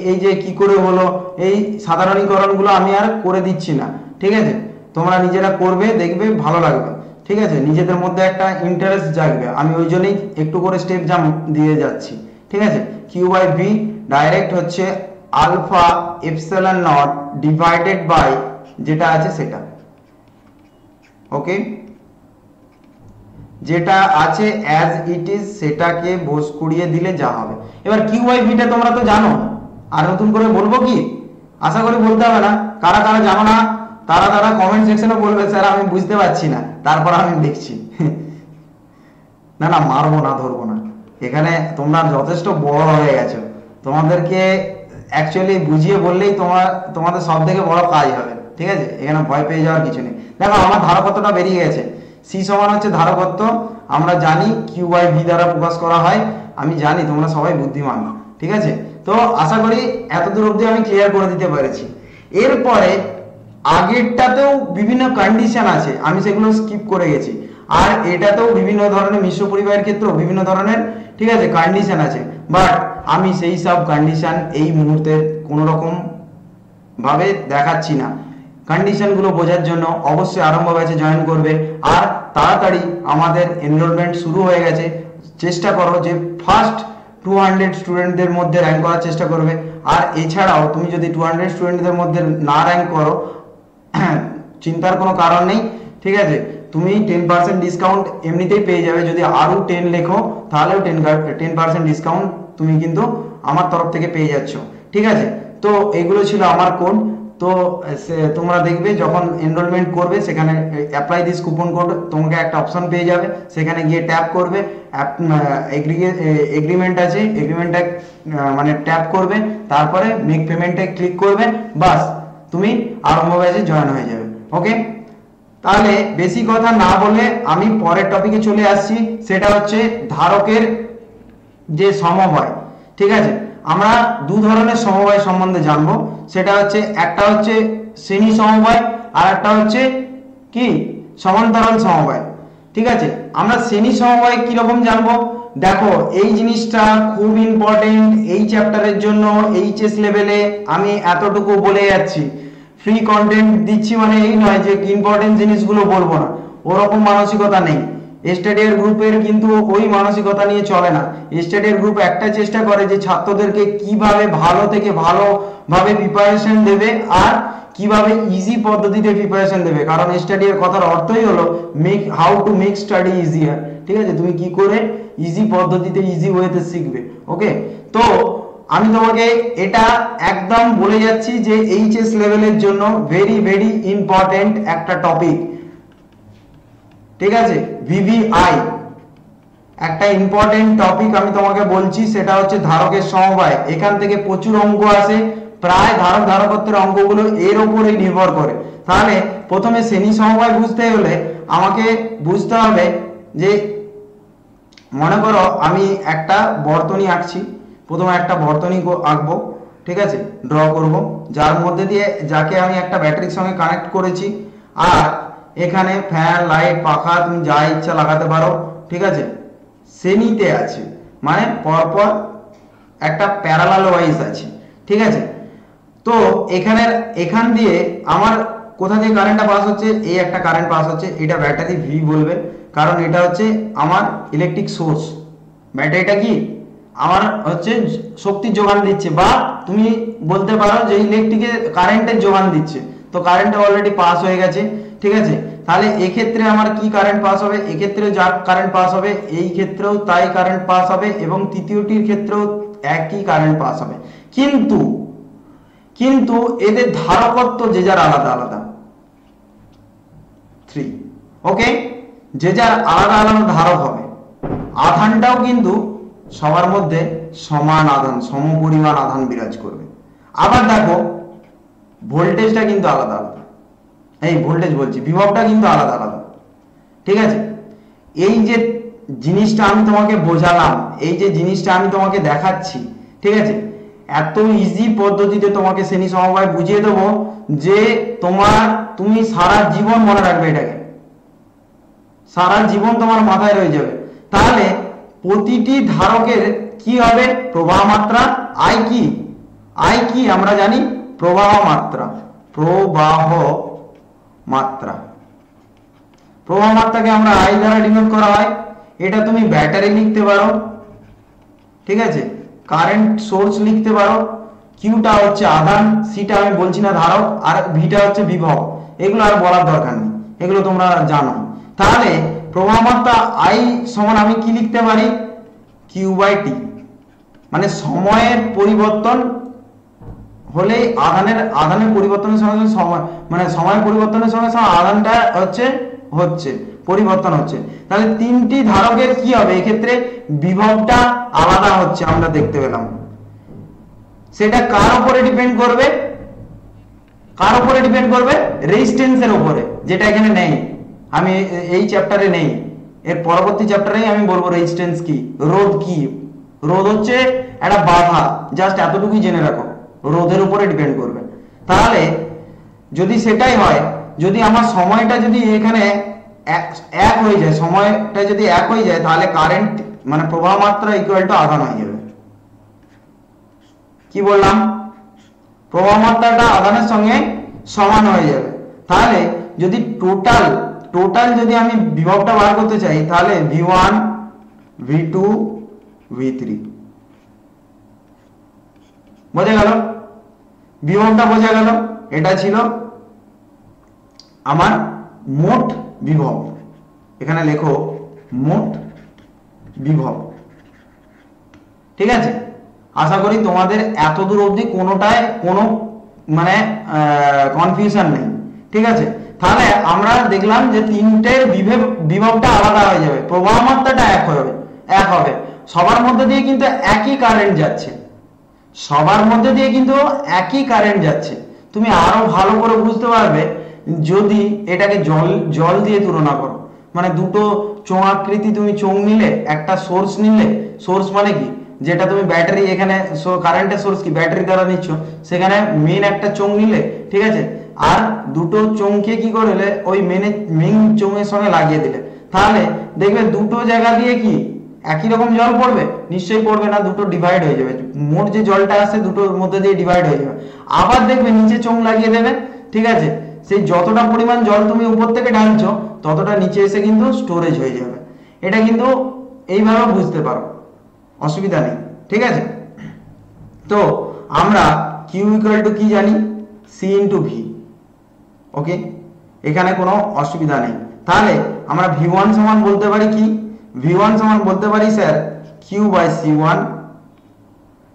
এই যে কি করে হলো, এই সাধারণীকরণগুলো আমি আর করে দিচ্ছি না, ঠিক আছে? তোমরা নিজেরা করবে, দেখবে ভালো লাগবে, ঠিক আছে? নিজেদের মধ্যে একটা ইন্টারেস্ট জাগবে, আমি ওই জন্যই একটু করে স্টেপ জাম্প দিয়ে যাচ্ছি, ঠিক আছে? কিউ বাই ভি ডাইরেক্ট হচ্ছে alpha epsilon nought divided by যেটা আছে সেটা, ওকে? যেটা আছে অ্যাজ ইট ইজ সেটাকে বস করিয়ে দিলে যা হবে। এবার কিউ বাই ভিটা তোমরা তো জানো, আর নতুন করে বলবো কি, আশা করি বলতে হবে না। কারা কারা জানো না তারা কমেন্ট সেকশনে বলবে স্যার আমি বুঝতে পারছি না, তারপর আমি দেখছি। না না, মারবো না, ধরবো না, এখানে তোমরা যথেষ্ট বড় হয়ে গেছো, তোমাদেরকে অ্যাকচুয়ালি বুঝিয়ে বললেই তোমাদের সব থেকে বড় কাজ হবে, ঠিক আছে? এখানে ভয় পেয়ে যাওয়ার কিছু নেই। দেখো আমার ধারকত্বটা বেরিয়ে গেছে, সি সমান হচ্ছে ধারকত্ব, আমরা জানি কিউ বাই ভি দ্বারা প্রকাশ করা হয়, আমি জানি তোমরা সবাই বুদ্ধিমান, ঠিক আছে? তো আশা করি এতদূর অবধি আমি ক্লিয়ার করে দিতে পেরেছি। এরপরে আগেরটাতেও বিভিন্ন কন্ডিশন আছে, আমি সেগুলো স্কিপ করে গেছি, আর এটাতেও বিভিন্ন ধরনের মিশ্র পরিবাহের ক্ষেত্রে বিভিন্ন ধরনের, ঠিক আছে, কন্ডিশন আছে, বাট আমি সেই সব কন্ডিশন এই মুহূর্তে কোনো রকম ভাবে দেখাচ্ছি না। কন্ডিশনগুলো বোঝার জন্য অবশ্যই আরম্ভ ব্যাচে জয়েন করবে, আর তাড়াতাড়ি আমাদের এনরোলমেন্ট শুরু হয়ে গেছে, চেষ্টা করো যে ফার্স্ট 200 স্টুডেন্টদের মধ্যে র্যাঙ্ক করার চেষ্টা করবে। আর এছাড়াও তুমি যদি 200 স্টুডেন্টদের মধ্যে না র্যাঙ্ক করো, চিন্তার কোনো কারণ নেই, ঠিক আছে? তুমি 10% ডিসকাউন্ট এমনিতেই পেয়ে যাবে, যদি আরও 10 লেখো তাহলেও 10% ডিসকাউন্ট তুমি কিন্তু আমার তরফ থেকে পেয়ে যাচ্ছ, ঠিক আছে? তো এগুলো ছিল আমার কোড। তো তোমরা দেখবে যখন এনরোলমেন্ট করবে, সেখানে অ্যাপ্লাই দিস কুপন কোড তোমাকে একটা অপশন পেয়ে যাবে, সেখানে গিয়ে ট্যাপ করবে, এগ্রিমেন্ট আছে, এগ্রিমেন্টটা মানে ট্যাপ করবে, তারপরে মেক পেমেন্টে ক্লিক করবে, বাস তুমি আরম্ভ ব্যাচে জয়েন হয়ে যাবে, ওকে? তাহলে বেশি কথা না বলে আমি পরের টপিকে চলে আসছি, সেটা হচ্ছে ধারকের যে সমবায়, ঠিক আছে? আমরা দু ধরনের সমবায় সম্বন্ধে জানবো, সেটা হচ্ছে একটা হচ্ছে শ্রেণী সমবায়, আর একটা হচ্ছে কি সমান্তরাল সমবায়। ঠিক আছে। আমরা শ্রেণী সমবায় কিরকম জানবো, দেখো এই জিনিসটা খুব ইম্পর্টেন্ট এই চ্যাপ্টারের জন্য। এইচএস লেভেলে আমি এতটুকু বলে যাচ্ছি, ফ্রি কন্টেন্ট দিচ্ছি মানে এই নয় যে ইম্পর্টেন্ট জিনিসগুলো বলবো না, ওরকম মানসিকতা নেই। স্টাডিয়ার গ্রুপের কিন্তু ওই মানসিকতা নিয়ে চলে না। স্টাডিয়ার গ্রুপ একটা চেষ্টা করে যে ছাত্রদেরকে কিভাবে ভালো থেকে ভালোভাবে প্রিপারেশন দেবে আর কিভাবে ইজি পদ্ধতিতে প্রিপারেশন দেবে, কারণ স্টাডিয়ার কথার অর্থই হলো how to make study easier. ঠিক আছে, তুমি কি করে ইজি পদ্ধতিতে ইজি ওয়েতে শিখবে। ওকে, তো আমি তোমাকে এটা একদম বলে যাচ্ছি যে এইচএস লেভেলের জন্য ভেরি ভেরি ইম্পর্টেন্ট একটা টপিক। ঠিক আছে, ভিভিআই একটা ইম্পর্টেন্ট টপিক আমি তোমাকে বলছি, সেটা হচ্ছে ধারকের সমবায়। এখান থেকে প্রচুর অঙ্ক আসে, প্রায় ধারক ধারকত্বের অঙ্কগুলো এর উপরেই নির্ভর করে। তাহলে প্রথমে শ্রেণী সমবায় বুঝতে হলে আমাকে বুঝতে হবে যে, মনে করো আমি একটা বর্তনী আঁকছি, প্রথমে একটা বর্তনী আঁকবো। ঠিক আছে, ড্র করব, যার মধ্যে দিয়ে যাকে আমি একটা ব্যাটারির সঙ্গে কানেক্ট করেছি, আর এখানে ফ্যান লাইট পাখা তুমি যা ইচ্ছা লাগাতে পারো। ঠিক আছে, শ্রেণীতে আছে মানে পরপর একটা প্যারালাল ওয়াইজ আছে। ঠিক আছে, তো এখান দিয়ে আমার কোথা দিয়ে কারেন্টটা পাস হচ্ছে, এই একটা কারেন্ট পাস হচ্ছে, এটা ব্যাটারি ভি বলবে, কারণ এটা হচ্ছে আমার ইলেকট্রিক সোর্স। ব্যাটারিটা কি আমার হচ্ছে শক্তির যোগান দিচ্ছে, বা তুমি বলতে পারো যে ইলেকট্রিকের কারেন্টের যোগান দিচ্ছে। তো কারেন্ট অলরেডি পাস হয়ে গেছে। ঠিক আছে, তাহলে এক্ষেত্রে আমার কি কারেন্ট পাস হবে, এক্ষেত্রে যা কারেন্ট পাস হবে, এই ক্ষেত্রেও তাই কারেন্ট পাস হবে, এবং তৃতীয়টির ক্ষেত্রেও একই কারেন্ট পাস হবে। কিন্তু এদের ধারকত্ব যে যার আলাদা আলাদা, 3। ওকে, যে যার আলাদা আলাদা ধারক হবে। আধানটাও কিন্তু সবার মধ্যে সমান আধান, সমপরিমাণ আধান বিরাজ করবে। আবার দেখো ভোল্টেজটা কিন্তু আলাদা আলাদা, এই ভোল্টেজ বলছি, বিভবটা কিন্তু আলাদা আলাদা। ঠিক আছে, এই যে জিনিসটা আমি তোমাকে বোঝালাম, এই যে জিনিসটা আমি তোমাকে দেখাচ্ছি, ঠিক আছে, এত ইজি পদ্ধতিতে তোমাকে শ্রেণী সমবায় বুঝিয়ে দেবো যে তুমি সারা জীবন মনে রাখবে, এটাকে সারা জীবন তোমার মাথায় রয়ে যাবে। তাহলে প্রতিটি ধারকের কি হবে, প্রবাহ মাত্রা। আই কি আমরা জানি, প্রবাহ মাত্রা। প্রবাহ মাত্রাকে আমরা আই দ্বারা ডিনোট করা হয়। এটা তুমি ব্যাটারি লিখতে পারো, ঠিক আছে, কারেন্ট সোর্স লিখতে পারো। কিউটা হচ্ছে আধান, সিটা আমি বলছি না ধারক, আর ভিটা হচ্ছে বিভব। এগুলো আর বলার দরকার নেই, এগুলো তোমরা জানো। তাহলে প্রবাহ মাত্রা আই সমান আমি কি লিখতে পারি, কিউ/টি, মানে সময়ের পরিবর্তন হলে আধানের পরিবর্তনের সঙ্গে সময়, মানে সময়ের পরিবর্তনের সঙ্গে আধানটা হচ্ছে পরিবর্তন হচ্ছে। তাহলে তিনটি ধারকের কি হবে, এক্ষেত্রে বিভবটা আলাদা হচ্ছে, আমরা দেখতে পেলাম। সেটা কার উপরে ডিপেন্ড করবে, রেজিস্ট্যান্সের উপরে, যেটা এখানে নেই, আমি এই চ্যাপ্টারে নেই। এর পরবর্তী চ্যাপ্টারেই আমি বলবো রেজিস্ট্যান্স কি, রোধ কি। রোধ হচ্ছে একটা বাধা, জাস্ট এতটুকুই জেনে রাখো, রোধের উপরে ডিপেন্ড করবে। তাহলে যদি সেটাই হয়, যদি আমার সময়টা যদি এখানে এক হয়ে যায়, সময়টা যদি এক হয়ে যায়, তাহলে কারেন্ট মানে প্রবাহ মাত্রা ইকুয়াল টু আধান হয়ে যাবে। কি বললাম, প্রবাহ মাত্রাটা আধানের সঙ্গে সমান হয়ে যাবে। তাহলে যদি টোটাল যদি আমি বিভবটা বার করতে চাই, তাহলে V1 V2 V3 বোঝা গেল, বিভবটা বোঝা গেল। এটা ছিল আমার মোট বিভব, এখানে লেখো মোট বিভব। ঠিক আছে, আশা করি তোমাদের এত দূর অবধি কোনোটায় কোনো মানে কনফিউশন নেই। ঠিক আছে, তাহলে আমরা দেখলাম যে তিনটের বিভবটা আলাদা হয়ে যাবে, প্রবাহ মাত্রাটা এক হবে। সবার মধ্যে দিয়ে কিন্তু একই কারেন্ট যাচ্ছে, তুমি আরো ভালো করে বুঝতে পারবে যদি এটাকে জল দিয়ে তুলনা করো। মানে দুটো চোঙ আকৃতি, তুমি চোঙ নিলে, একটা সোর্স নিলে, সোর্স মানে কি, যেটা তুমি ব্যাটারি, এখানে কারেন্টের সোর্স কি ব্যাটারি দ্বারা নিচ্ছ, সেখানে মেন একটা চোঙ নিলে, ঠিক আছে, আর দুটো চোঙকে কি করলে ওই মেন চোঙের সঙ্গে লাগিয়ে দিলে, তাহলে দেখবে দুটো জায়গা দিয়ে কি একই রকম জল পড়বে? নিশ্চয়ই পড়বে না, দুটো ডিভাইড হয়ে যাবে। মোট যে জলটা আসছে দুটোর মধ্যে দিয়ে ডিভাইড হয়ে যাবে। আবার দেখবে নিচে চোঙ লাগিয়ে দেবে, ঠিক আছে, সেই যতটা পরিমাণ জল তুমি উপর থেকে ঢালছো ততটা নিচে এসে কিন্তু স্টোরেজ হয়ে যাবে। এটা কিন্তু এইভাবে বুঝতে পারো, অসুবিধা নেই, ঠিক আছে। তো আমরা কিউ ইকুয়াল টু কি জানি? C into V. ওকে, এখানে কোনো অসুবিধা নেই। তাহলে আমরা ভি ওয়ান সমান বলতে পারি কি? ভি ওয়ান সমান বলতে পারি sir Q by C one.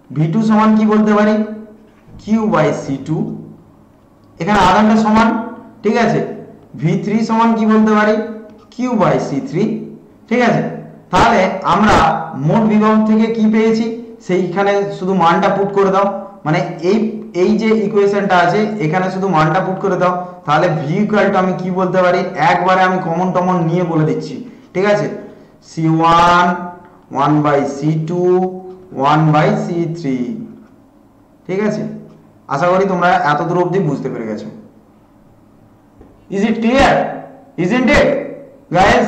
V two সমান কি বলতে পারি? Q by C two. এখানে আধানটা সমান, ঠিক আছে। ভি থ্রি সমান কি বলতে পারি? কিউ বাই সি থ্রি, ঠিক আছে। তাহলে আমরা মোট বিভব থেকে কি পেয়েছি সেইখানে শুধু মানটা পুট করে দাও, মানে এই যে ইকুয়েশনটা আছে এখানে শুধু মানটা পুট করে দাও। তাহলে ভি ইকুয়াল টু আমি কি বলতে পারি? একবারে আমি কমন টমন নিয়ে বলে দিচ্ছি, ঠিক আছে। C one 1 by C two 1 by C three, ঠিক আছে। আশা করি তোমরা এত দূর অবধি বুঝতে পেরে গেছো। Is it clear? Isn't it guys?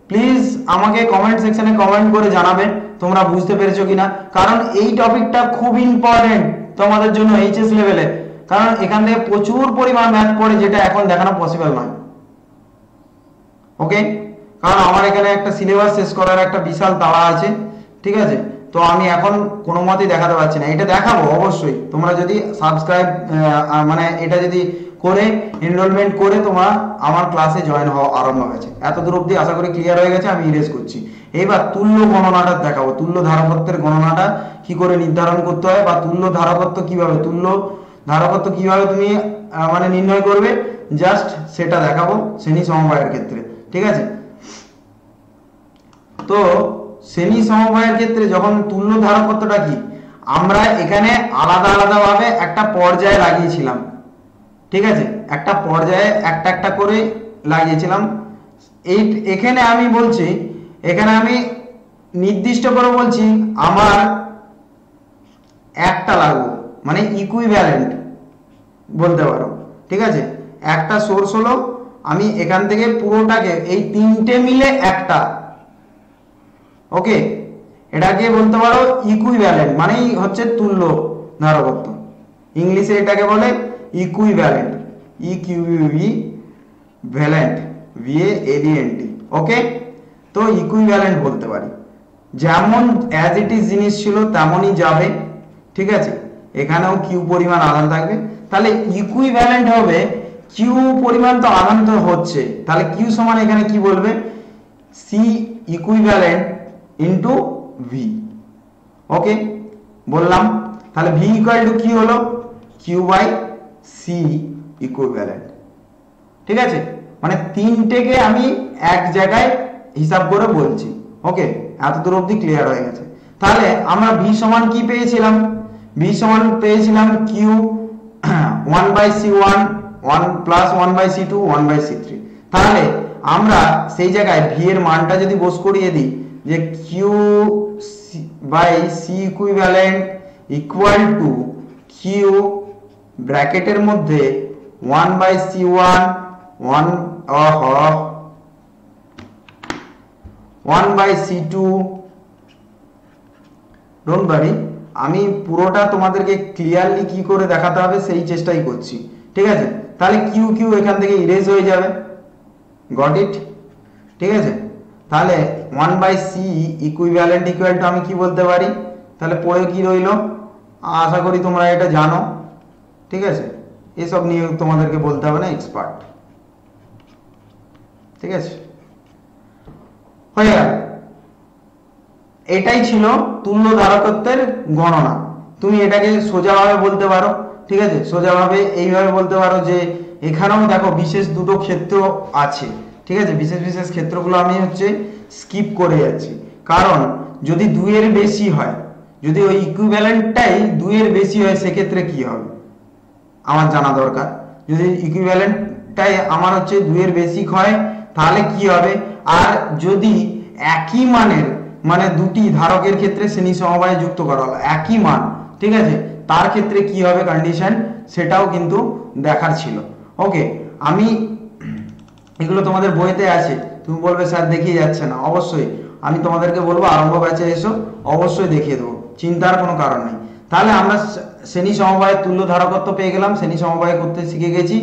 Please আমাকে কমেন্ট সেকশনে কমেন্ট করে জানাবেন তোমরা বুঝতে পেরেছো কিনা, কারণ এই টপিকটা খুব ইম্পর্টেন্ট তোমাদের জন্য এইচএস লেভেলে, কারণ এখান থেকে প্রচুর পরিমাণ ম্যাথ পড়ে যেটা এখন দেখানো পসিবল নয়। ওকে, কারণ আমার এখানে একটা সিলেবাস শেষ করার একটা বিশাল তাড়া আছে, ঠিক আছে। তো আমি এখন কোনো মতেই দেখাতে পারছি না। এটা দেখাবো অবশ্যই, তোমরা যদি সাবস্ক্রাইব মানে এটা যদি করে এনরোলমেন্ট করে তোমরা আমার ক্লাসে জয়েন হওয়া আরম্ভ হয়েছে। এত দূর অবধি আশা করি ক্লিয়ার হয়ে গেছে, আমি ইরেজ করছি। এবার তুল্য গণনাটা দেখাবো, তুল্য ধারকত্বের গণনাটা কি করে নির্ধারণ করতে হয়, বা তুল্য ধারকত্ব কিভাবে তুমি মানে নির্ণয় করবে, জাস্ট সেটা দেখাবো শ্রেণী সমবায়ের ক্ষেত্রে, ঠিক আছে। তো শ্রেণী সমবায়ের ক্ষেত্রে যখন তুল্য ধারকত্বটা কি, আমরা এখানে আলাদা আলাদা ভাবে একটা পর্যায়ে লাগিয়েছিলাম, ঠিক আছে। একটা পর্যায়ে একটা একটা করে লাগিয়েছিলাম। এখানে আমি বলছি, এখানে আমি নির্দিষ্ট করে বলছি আমার একটা লাগবে, মানে ইকুইভ্যালেন্ট বলতে পারো, ঠিক আছে। একটা সোর্স হলো, আমি এখান থেকে পুরোটাকে এই তিনটে মিলে একটা, ওকে, এটাকে বলতে পারো ইকুইভ্যালেন্ট, মানেই হচ্ছে তুল্য ধারকত্ব। ইংলিশে এটাকে বলে ইকুইভ্যালেন্ট, ইকুইভ্যালেন্ট, VALENT, ওকে। তো ইকুইভ্যালেন্ট বলতে পারি, যেমন অ্যাজ ইট ইজ জিনিস ছিল তেমনই যাবে, ঠিক আছে। এখানেও কিউ পরিমাণ আধান থাকবে, তাহলে ইকুইভ্যালেন্ট হবে কিউ পরিমাণ, তো আধান তো হচ্ছে, তাহলে কিউ সমান এখানে কি বলবে? সি ইকুইভ্যালেন্ট ইন্টু ভি, ওকে বললাম। তাহলে ভি ইকুয়াল টু কি হলো? কিউ বাই সি ইকুইভ্যালেন্ট, ঠিক আছে। মানে তিনটেকে আমি এক জায়গায় হিসাব করে বলছি, ওকে। এত দূর অবধি ক্লিয়ার হয়ে গেছে। তাহলে আমরা ভি সমান কি পেয়েছিলাম? ভি সমান পেয়েছিলাম Q 1 by C one 1 plus 1 by C two 1 by C three. তাহলে আমরা সেই জায়গায় ভি এর মানটা যদি বস করিয়ে দিই যে Q by C equivalent equal to Q ব্র্যাকেটের মধ্যে 1 by C one 1 by C two. Don't worry, আমি পুরোটা তোমাদেরকে ক্লিয়ারলি কি করে দেখাতে হবে সেই চেষ্টাই করছি, ঠিক আছে। তাহলে কিউ কিউ এখান থেকে ইরেজ হয়ে যাবে, গট ইট, ঠিক আছে। তাহলে 1 by C equivalent equal to আমি কি বলতে পারি? তাহলে পড়ে কি রইল? আশা করি তোমরা এটা জানো, ঠিক আছে। এসব নিয়ে তোমাদেরকে বলতে হবে না, এক্সপার্ট, ঠিক আছে। হয়ে গেল, এটাই ছিল তুল্য ধারকত্বের গণনা। তুমি এটাকে সোজাভাবে বলতে পারো, ঠিক আছে। সোজাভাবে এইভাবে বলতে পারো যে এখানেও দেখো বিশেষ দুটো ক্ষেত্র আছে, ঠিক আছে। বিশেষ বিশেষ ক্ষেত্রগুলো আমি স্কিপ করে যাচ্ছি, কারণ যদি 2 এর বেশি হয়, যদি ওই ইকুইভ্যালেন্টটাই 2 এর বেশি হয় সেক্ষেত্রে কি হবে আমার জানা দরকার। যদি ইকুইভ্যালেন্টটাই আমার 2 এর বেশি হয় তাহলে কি হবে, আর যদি একই মানের, মানে দুটি ধারকের ক্ষেত্রে শ্রেণী সমবায়ে যুক্ত করা হলো একই মান, ঠিক আছে, তার ক্ষেত্রে কি হবে কন্ডিশন, সেটাও কিন্তু দেখার ছিল, ওকে। আমি এগুলো তোমাদের বইতে আছে, তুমি বলবে স্যার দেখিয়ে যাচ্ছে না, অবশ্যই আমি তোমাদেরকে বলবো আরম্ভ ব্যাচে এসো, অবশ্যই দেখিয়ে দেবো, চিন্তার কোনো কারণ নেই। তাহলে আমরা শ্রেণী সমবায়ের তুল্য ধারকত্ব পেয়ে গেলাম, শ্রেণী সমবায় করতে শিখে গেছি,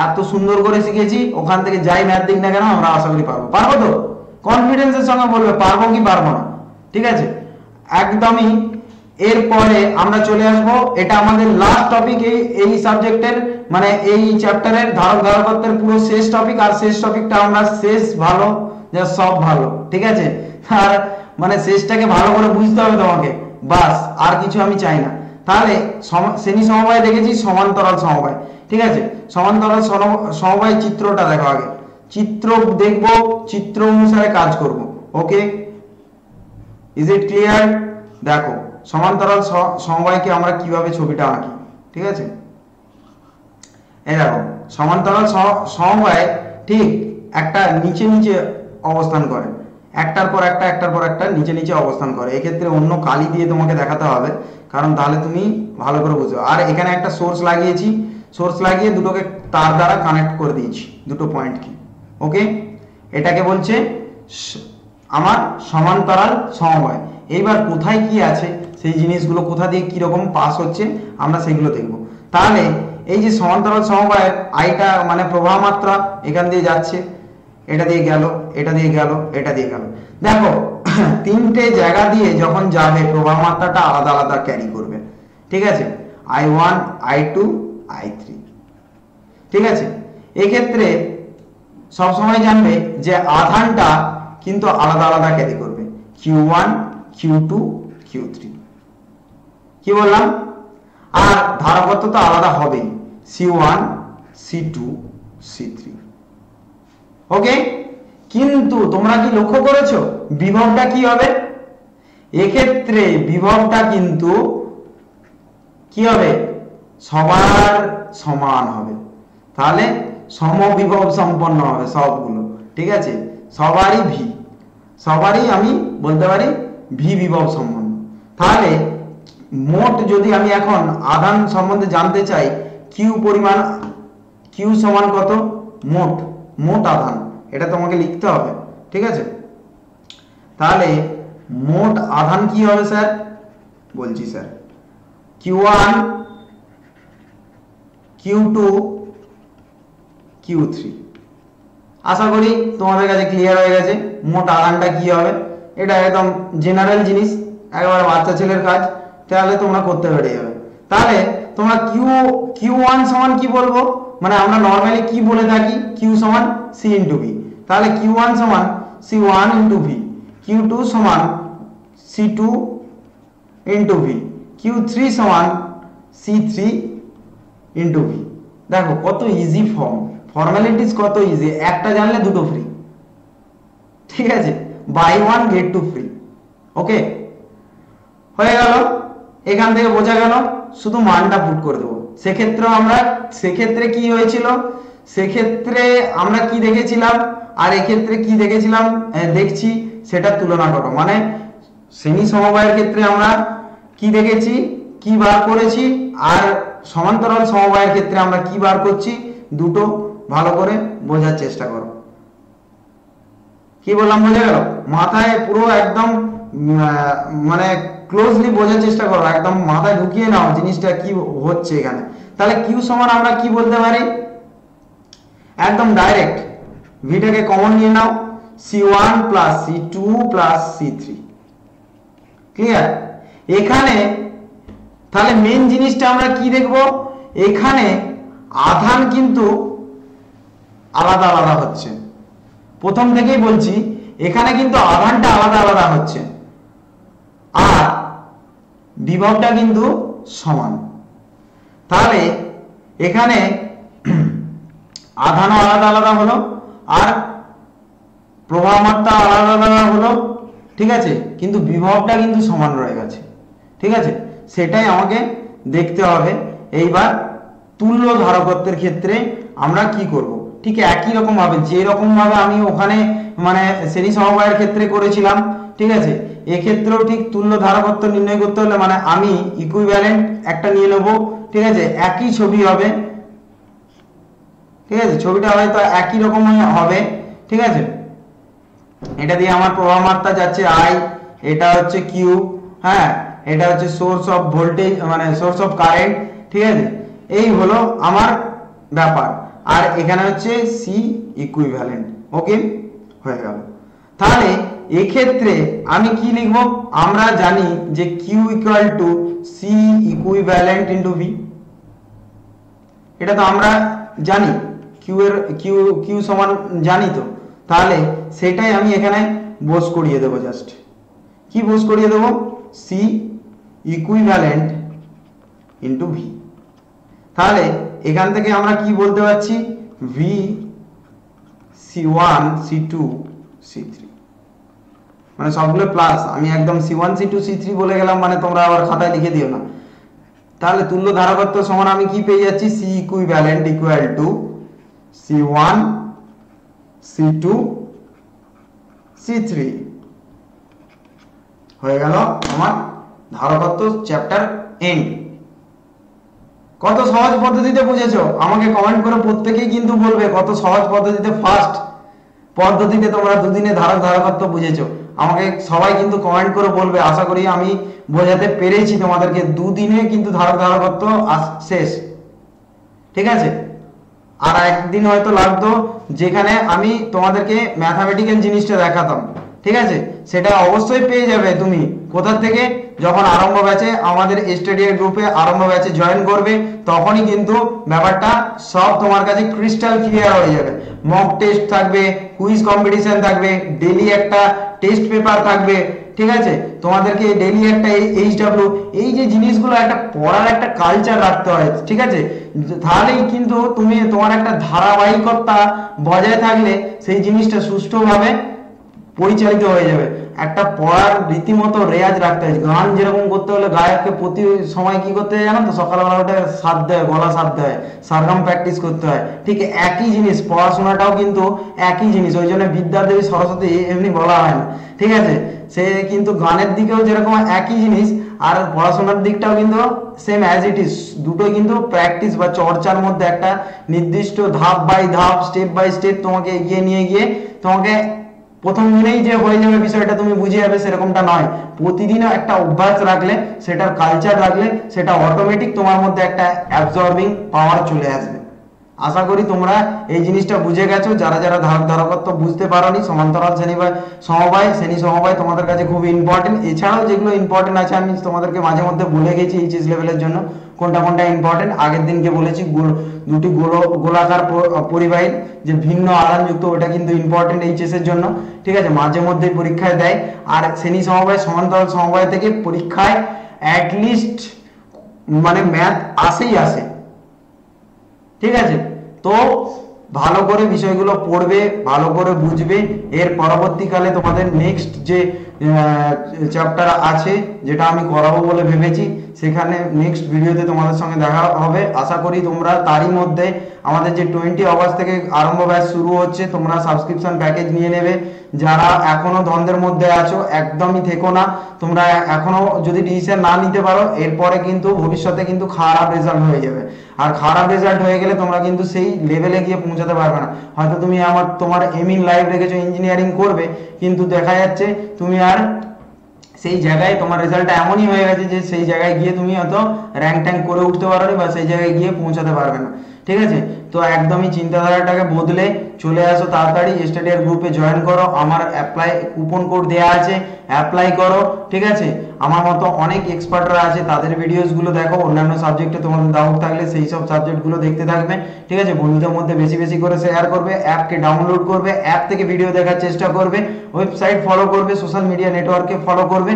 এত সুন্দর করে শিখেছি, ওখান থেকে যাই ম্যাথ দিক না কেন আমরা আশা করি পারবো। পারবো তো? কনফিডেন্সের সঙ্গে বলবে পারবো কি পারবো না, ঠিক আছে একদমই। এরপরে আমরা চলে আসবো, এটা আমাদের লাস্ট টপিক এই সাবজেক্টের, মানে এই চ্যাপ্টারের ধারক ধারকত্বের পুরো শেষ টপিক। আর শেষ টপিকটা আমরা শেষ ভালো যা সব ভালো, ঠিক আছে। আর মানে শেষটাকে ভালো করে বুঝতে হবে তোমাকে, বাস আর কিছু আমি চাই না। তাহলে শ্রেণী সমবায় দেখেছি, সমান্তরাল সমবায়, ঠিক আছে। সমান্তরাল সমবায় চিত্রটা দেখো আগে, চিত্র দেখবো, চিত্র অনুসারে কাজ করব, ওকে, ইজ ইট ক্লিয়ার? দেখো সমান্তরাল সমবায়কে আমরা কিভাবে ছবিটা আঁকি, ঠিক আছে। এই দেখো সমান্তরাল সমবায় ঠিক একটা নিচে নিচে অবস্থান করে, একটার পর একটা একটার পর একটা নিচে নিচে অবস্থান করে। এক্ষেত্রে অন্য কালি দিয়ে তোমাকে দেখাতে হবে, কারণ তাহলে তুমি ভালো করে বুঝো। আর এখানে একটা সোর্স লাগিয়েছি, সোর্স লাগিয়ে দুটোকে তার দ্বারা কানেক্ট করে দিয়েছি, দুটো পয়েন্টকে, ওকে। এটাকে বলছে আমার সমান্তরাল সমবায়। এইবার কোথায় কি আছে সেই জিনিসগুলো, কোথা দিয়ে কিরকম পাস হচ্ছে আমরা সেগুলো দেখব। তাহলে এই যে সমান্তরাল সমবায়ের আইটা মানে প্রবাহ মাত্রা এখান দিয়ে যাচ্ছে, এটা দিয়ে গেল, এটা দিয়ে গেল, এটা দিয়ে গেল। দেখো তিনটে জায়গা দিয়ে যখন যাবে প্রবাহ মাত্রাটা আলাদা আলাদা ক্যারি করবে, ঠিক আছে। I1, I2, I3, ঠিক আছে। এক্ষেত্রে সবসময় জানবে যে আধানটা কিন্তু আলাদা আলাদা ক্যারি করবে, Q1, Q2, Q3, কি বললাম। আর ধারকত্ব তো আলাদা হবেই, C1, C2, C3, ওকে। কিন্তু তোমরা কি লক্ষ্য করেছো বিভবটা কি হবে? এক্ষেত্রে বিভবটা কিন্তু কি হবে? সবার সমান হবে, তাহলে সমবিভব সম্পন্ন হবে সবগুলো, ঠিক আছে। সবারই ভি, সবারই আমি বলতে পারি ভি বিভব সম্পন্ন। তাহলে মোট যদি আমি এখন আধান সম্বন্ধে জানতে চাই, কিউ পরিমাণ, কিউ সমান কত? মোট, মোট আধান, এটা তোমাকে লিখতে হবে, ঠিক আছে। তাহলে মোট আধান কি হবে স্যার? বলছি স্যার, Q1, Q2, Q3। আশা করি তোমাদের কাছে ক্লিয়ার হয়ে গেছে মোট আধানটা কি হবে। এটা একদম জেনারেল জিনিস, একেবারে বাচ্চা ছেলের কাজ, তাহলে তোমরা করতে পেরে যাবে। তাহলে তোমরা Q1 সমান কি বলবো, মানে আমরা নর্মালি কি বলে থাকি, Q সমান C ইন্টু V। তাহলে Q1 সমান C1 ইন্টু V, Q2 সমান C2 ইন্টু V, Q3 সমান C3 ইন্টু V। দেখো কত ইজি ফর্মালিটিস, কত ইজি, একটা জানলে দুটো ফ্রি, ঠিক আছে। Buy one get two free, okay. হয়ে গেল, এখান থেকে বোঝা গেল, শুধু মানটা পুট করে দেবো। সেক্ষেত্রে কি হয়েছিল, সেক্ষেত্রে আমরা কি দেখেছিলাম আর এক্ষেত্রে কি দেখেছিলাম দেখছি, সেটা তুলনা করো। মানে শ্রেণী সমবায়ের ক্ষেত্রে আমরা কি দেখেছি, কি বার করেছি, আর সমান্তরাল সমবায়ের ক্ষেত্রে আমরা কি বার করছি, দুটো ভালো করে বোঝার চেষ্টা করো। কি বললাম বোঝা গেল? মাথায় পুরো একদম মানে ক্লোজলি বোঝার চেষ্টা করো, একদম মাথায় ঢুকিয়ে নাও জিনিসটা কি হচ্ছে এখানে। তাহলে কিউ সমান আমরা কি বলতে পারি, একদম ডাইরেক্ট ভিটাকে কমন নিয়ে নাও, C1 plus C2 plus C3, clear. এখানে তাহলে মেন জিনিসটা আমরা কি দেখব, এখানে আধান কিন্তু আলাদা আলাদা হচ্ছে। প্রথম থেকেই বলছি এখানে কিন্তু আধানটা আলাদা আলাদা হচ্ছে, আর বিভবটা কিন্তু সমান। তাহলে এখানে আধানও আলাদা আলাদা হলো, আর প্রবাহ মাত্রা আলাদা আলাদা হলো, ঠিক আছে, কিন্তু বিভবটা কিন্তু সমান রয়ে গেছে, ঠিক আছে। সেটাই আমাকে দেখতে হবে। এইবার তুল্য ধারকত্বের ক্ষেত্রে আমরা কি করব, ঠিক একই রকম ভাবে, যে রকম ভাবে আমি ওখানে মানে শ্রেণী সমবায়ের ক্ষেত্রে করেছিলাম, ঠিক আছে, এক্ষেত্রেও ঠিক তুল্য ধারকত্ব নির্ণয় করতে হলে মানে আমি ইকুইভ্যালেন্ট একটা নিয়ে নেব, ঠিক আছে, একই ছবি হবে, ঠিক আছে, ছবিটা হয়তো একই রকম হবে, ঠিক আছে। এটা দিয়ে আমার প্রবাহ মাত্রা যাচ্ছে আই, এটা হচ্ছে কিউ, হ্যাঁ, এটা হচ্ছে সোর্স অফ ভোল্টেজ মানে সোর্স অফ কারেন্ট, ঠিক আছে। এই হলো আমার ব্যাপার। আর এখানে হচ্ছে সি ইকুইভ্যালেন্ট। ওকে, হয়ে গেল। তাহলে এক্ষেত্রে আমি কি লিখব, আমরা জানি যে Q equal to C equivalent into V, এটা তো আমরা জানি, কিউ সমান জানি তো। তাহলে সেটাই আমি এখানে বোস করিয়ে দেবো। জাস্ট কি বোস করিয়ে দেবো, সি ইকুইভ্যালেন্ট ইন্টু ভি। তাহলে এখান থেকে আমরা কি বলতে পারছি, ভি C1 C2 C3, মানে সবগুলো প্লাস। আমি একদম C1 C2 C3 বলে গেলাম, মানে তোমরা আবার খাতায় লিখে দিও না। তাহলে তুল্য ধারকত্ব সমান আমি কি পেয়ে যাচ্ছি, C equivalent equal two C1 C2 C3 হয়ে গেল আমার ধারকত্ব চ্যাপ্টার এন্ড। কত সহজ পদ্ধতিতে বুঝেছো আমাকে কমেন্ট করে প্রত্যেকেই কিন্তু বলবে কত সহজ পদ্ধতিতে, ফার্স্ট পদ্ধতিতে তোমরা দুদিনে ধারকত্ব বুঝেছো। আমাকে সবাই কিন্তু কমেন্ট করে বলবে, আশা করি আমি বোঝাতে পেরেছি তোমাদেরকে। দুদিনে কিন্তু ধারকত্ব শেষ, ঠিক আছে। আর একদিন হয়তো লাগতো যেখানে আমি তোমাদেরকে ম্যাথামেটিক্যাল জিনিসটা দেখাতাম, ঠিক আছে। সেটা অবশ্যই পেয়ে যাবে তুমি কোথা থেকে, যখন আরম্ভ ব্যাচে আমাদের স্টাডিয়ার গ্রুপে আরম্ভ ব্যাচে জয়েন করবে, তখনই কিন্তু ব্যাপারটা সব তোমার কাছে ক্রিস্টাল ক্লিয়ার হয়ে যাবে। মক টেস্ট থাকবে, কুইজ কম্পিটিশন থাকবে, ডেইলি একটা টেস্ট পেপার থাকবে, ঠিক আছে। তোমাদেরকে ডেইলি একটা এইচডব্লিউ, এই যে জিনিসগুলো একটা পড়ার একটা কালচার রাখতে হয়, ঠিক আছে। তাহলেই কিন্তু তুমি তোমার একটা ধারাবাহিকতা বজায় থাকলে সেই জিনিসটা সুষ্ঠুভাবে পরিচালিত হয়ে যাবে। একটা পড়ার রীতিমতো রেয়াজ রাখতে হয়। গান যেরকম করতে হলে গায়ককে প্রতি সময় কি করতে হয় জানো তো, সকালবেলা উঠে সাধ দেয়, গলা সাধ দেয়, সারগাম প্র্যাকটিস করতে হয়। ঠিক একই জিনিস পড়াশোনাটাও কিন্তু একই জিনিস, ওই জন্য বিদ্যাদেবী সরস্বতী এমনি বলা হয় না, ঠিক আছে। সে কিন্তু গানের দিকেও যেরকম একই জিনিস, আর পড়াশোনার দিকটাও কিন্তু সেম অ্যাজ ইট ইজ। দুটোই কিন্তু প্র্যাকটিস বা চর্চার মধ্যে একটা নির্দিষ্ট ধাপ বাই ধাপ, স্টেপ বাই স্টেপ তোমাকে এগিয়ে নিয়ে গিয়ে তোমাকে প্রথম দিনেই যে হয়ে যাবে বিষয়টা তুমি বুঝে যাবে সেরকমটা নয়। প্রতিদিনও একটা অভ্যাস রাখলে, সেটার কালচার রাখলে, সেটা অটোমেটিক তোমার মধ্যে একটা অ্যাবজর্বিং পাওয়ার চলে আসবে। আশা করি তোমরা এই জিনিসটা বুঝে গেছো। যারা যারা ধারকত্ব বুঝতে পারোনি, সমান্তরাল শ্রেণী বা সমবায়, শ্রেণী সমবায় তোমাদের কাছে খুব ইম্পর্টেন্ট। এছাড়াও যেগুলো ইম্পর্টেন্ট আছে আমি তোমাদেরকে মাঝে মধ্যে বলে গেছি এইচএস লেভেলের জন্য কোনটা কোনটা ইম্পর্টেন্ট। আগের দিনকে বলেছি দুটি গোলাকার পরিবাহী যে ভিন্ন আধানযুক্ত, ওটা কিন্তু ইম্পর্টেন্ট এইচএস এর জন্য, ঠিক আছে। মাঝে মধ্যে পরীক্ষায় দেয়। আর শ্রেণী সমবায়, সমান্তরাল সমবায় থেকে পরীক্ষায় অ্যাটলিস্ট মানে ম্যাথ আসেই আসে, ঠিক আছে। তো ভালো করে বিষয়গুলো পড়বে, ভালো করে বুঝবে। এর পরবর্তীকালে তোমাদের নেক্সট যে চ্যাপ্টার আছে, যেটা আমি করাবো বলে ভেবেছি, সেখানে নেক্সট ভিডিওতে তোমাদের সঙ্গে দেখা হবে। আশা করি তোমরা তারই মধ্যে আমাদের যে 20 অগস্ট থেকে আরম্ভ ব্যাচ শুরু হচ্ছে, তোমরা সাবস্ক্রিপশন প্যাকেজ নিয়ে নেবে। যারা এখনো দ্বন্দ্বের মধ্যে আছো, একদমই থেকো না। তোমরা এখনো যদি ডিসিশন না নিতে পারো, এরপরে কিন্তু ভবিষ্যতে কিন্তু খারাপ রেজাল্ট হয়ে যাবে। আর খারাপ রেজাল্ট হয়ে গেলে তোমরা কিন্তু সেই লেভেলে গিয়ে পৌঁছাতে পারবে না। হয়তো তুমি তোমার এম ইন লাইফ রেখেছো ইঞ্জিনিয়ারিং করবে, কিন্তু দেখা যাচ্ছে তুমি আর সেই জায়গায় তোমার রেজাল্টটা এমনই হয়ে গেছে যে সেই জায়গায় গিয়ে তুমি হয়তো র্যাঙ্ক ট্যাঙ্ক করে উঠতে পারোনি, বা সেই জায়গায় গিয়ে পৌঁছাতে পারবে না, ঠিক আছে। তো একদমই চিন্তাধারাটাকে বদলে চলে আসো, তাড়াতাড়ি স্টাডিয়ার গ্রুপে জয়েন করো। আমার অ্যাপ্লাই কুপন কোড দেওয়া আছে, অ্যাপ্লাই করো, ঠিক আছে। আমার মতো অনেক এক্সপার্টরা আছে, তাদের ভিডিওসগুলো দেখো। অন্যান্য সাবজেক্টে তোমাদের ডাউট থাকলে সেই সব সাবজেক্টগুলো দেখতে থাকবে, ঠিক আছে। বন্ধুদের মধ্যে বেশি বেশি করে শেয়ার করবে, অ্যাপকে ডাউনলোড করবে, অ্যাপ থেকে ভিডিও দেখার চেষ্টা করবে, ওয়েবসাইট ফলো করবে, সোশ্যাল মিডিয়া নেটওয়ার্কে ফলো করবে।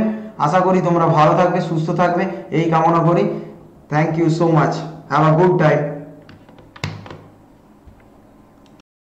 আশা করি তোমরা ভালো থাকবে, সুস্থ থাকবে, এই কামনা করি। Thank you so much, have a good time.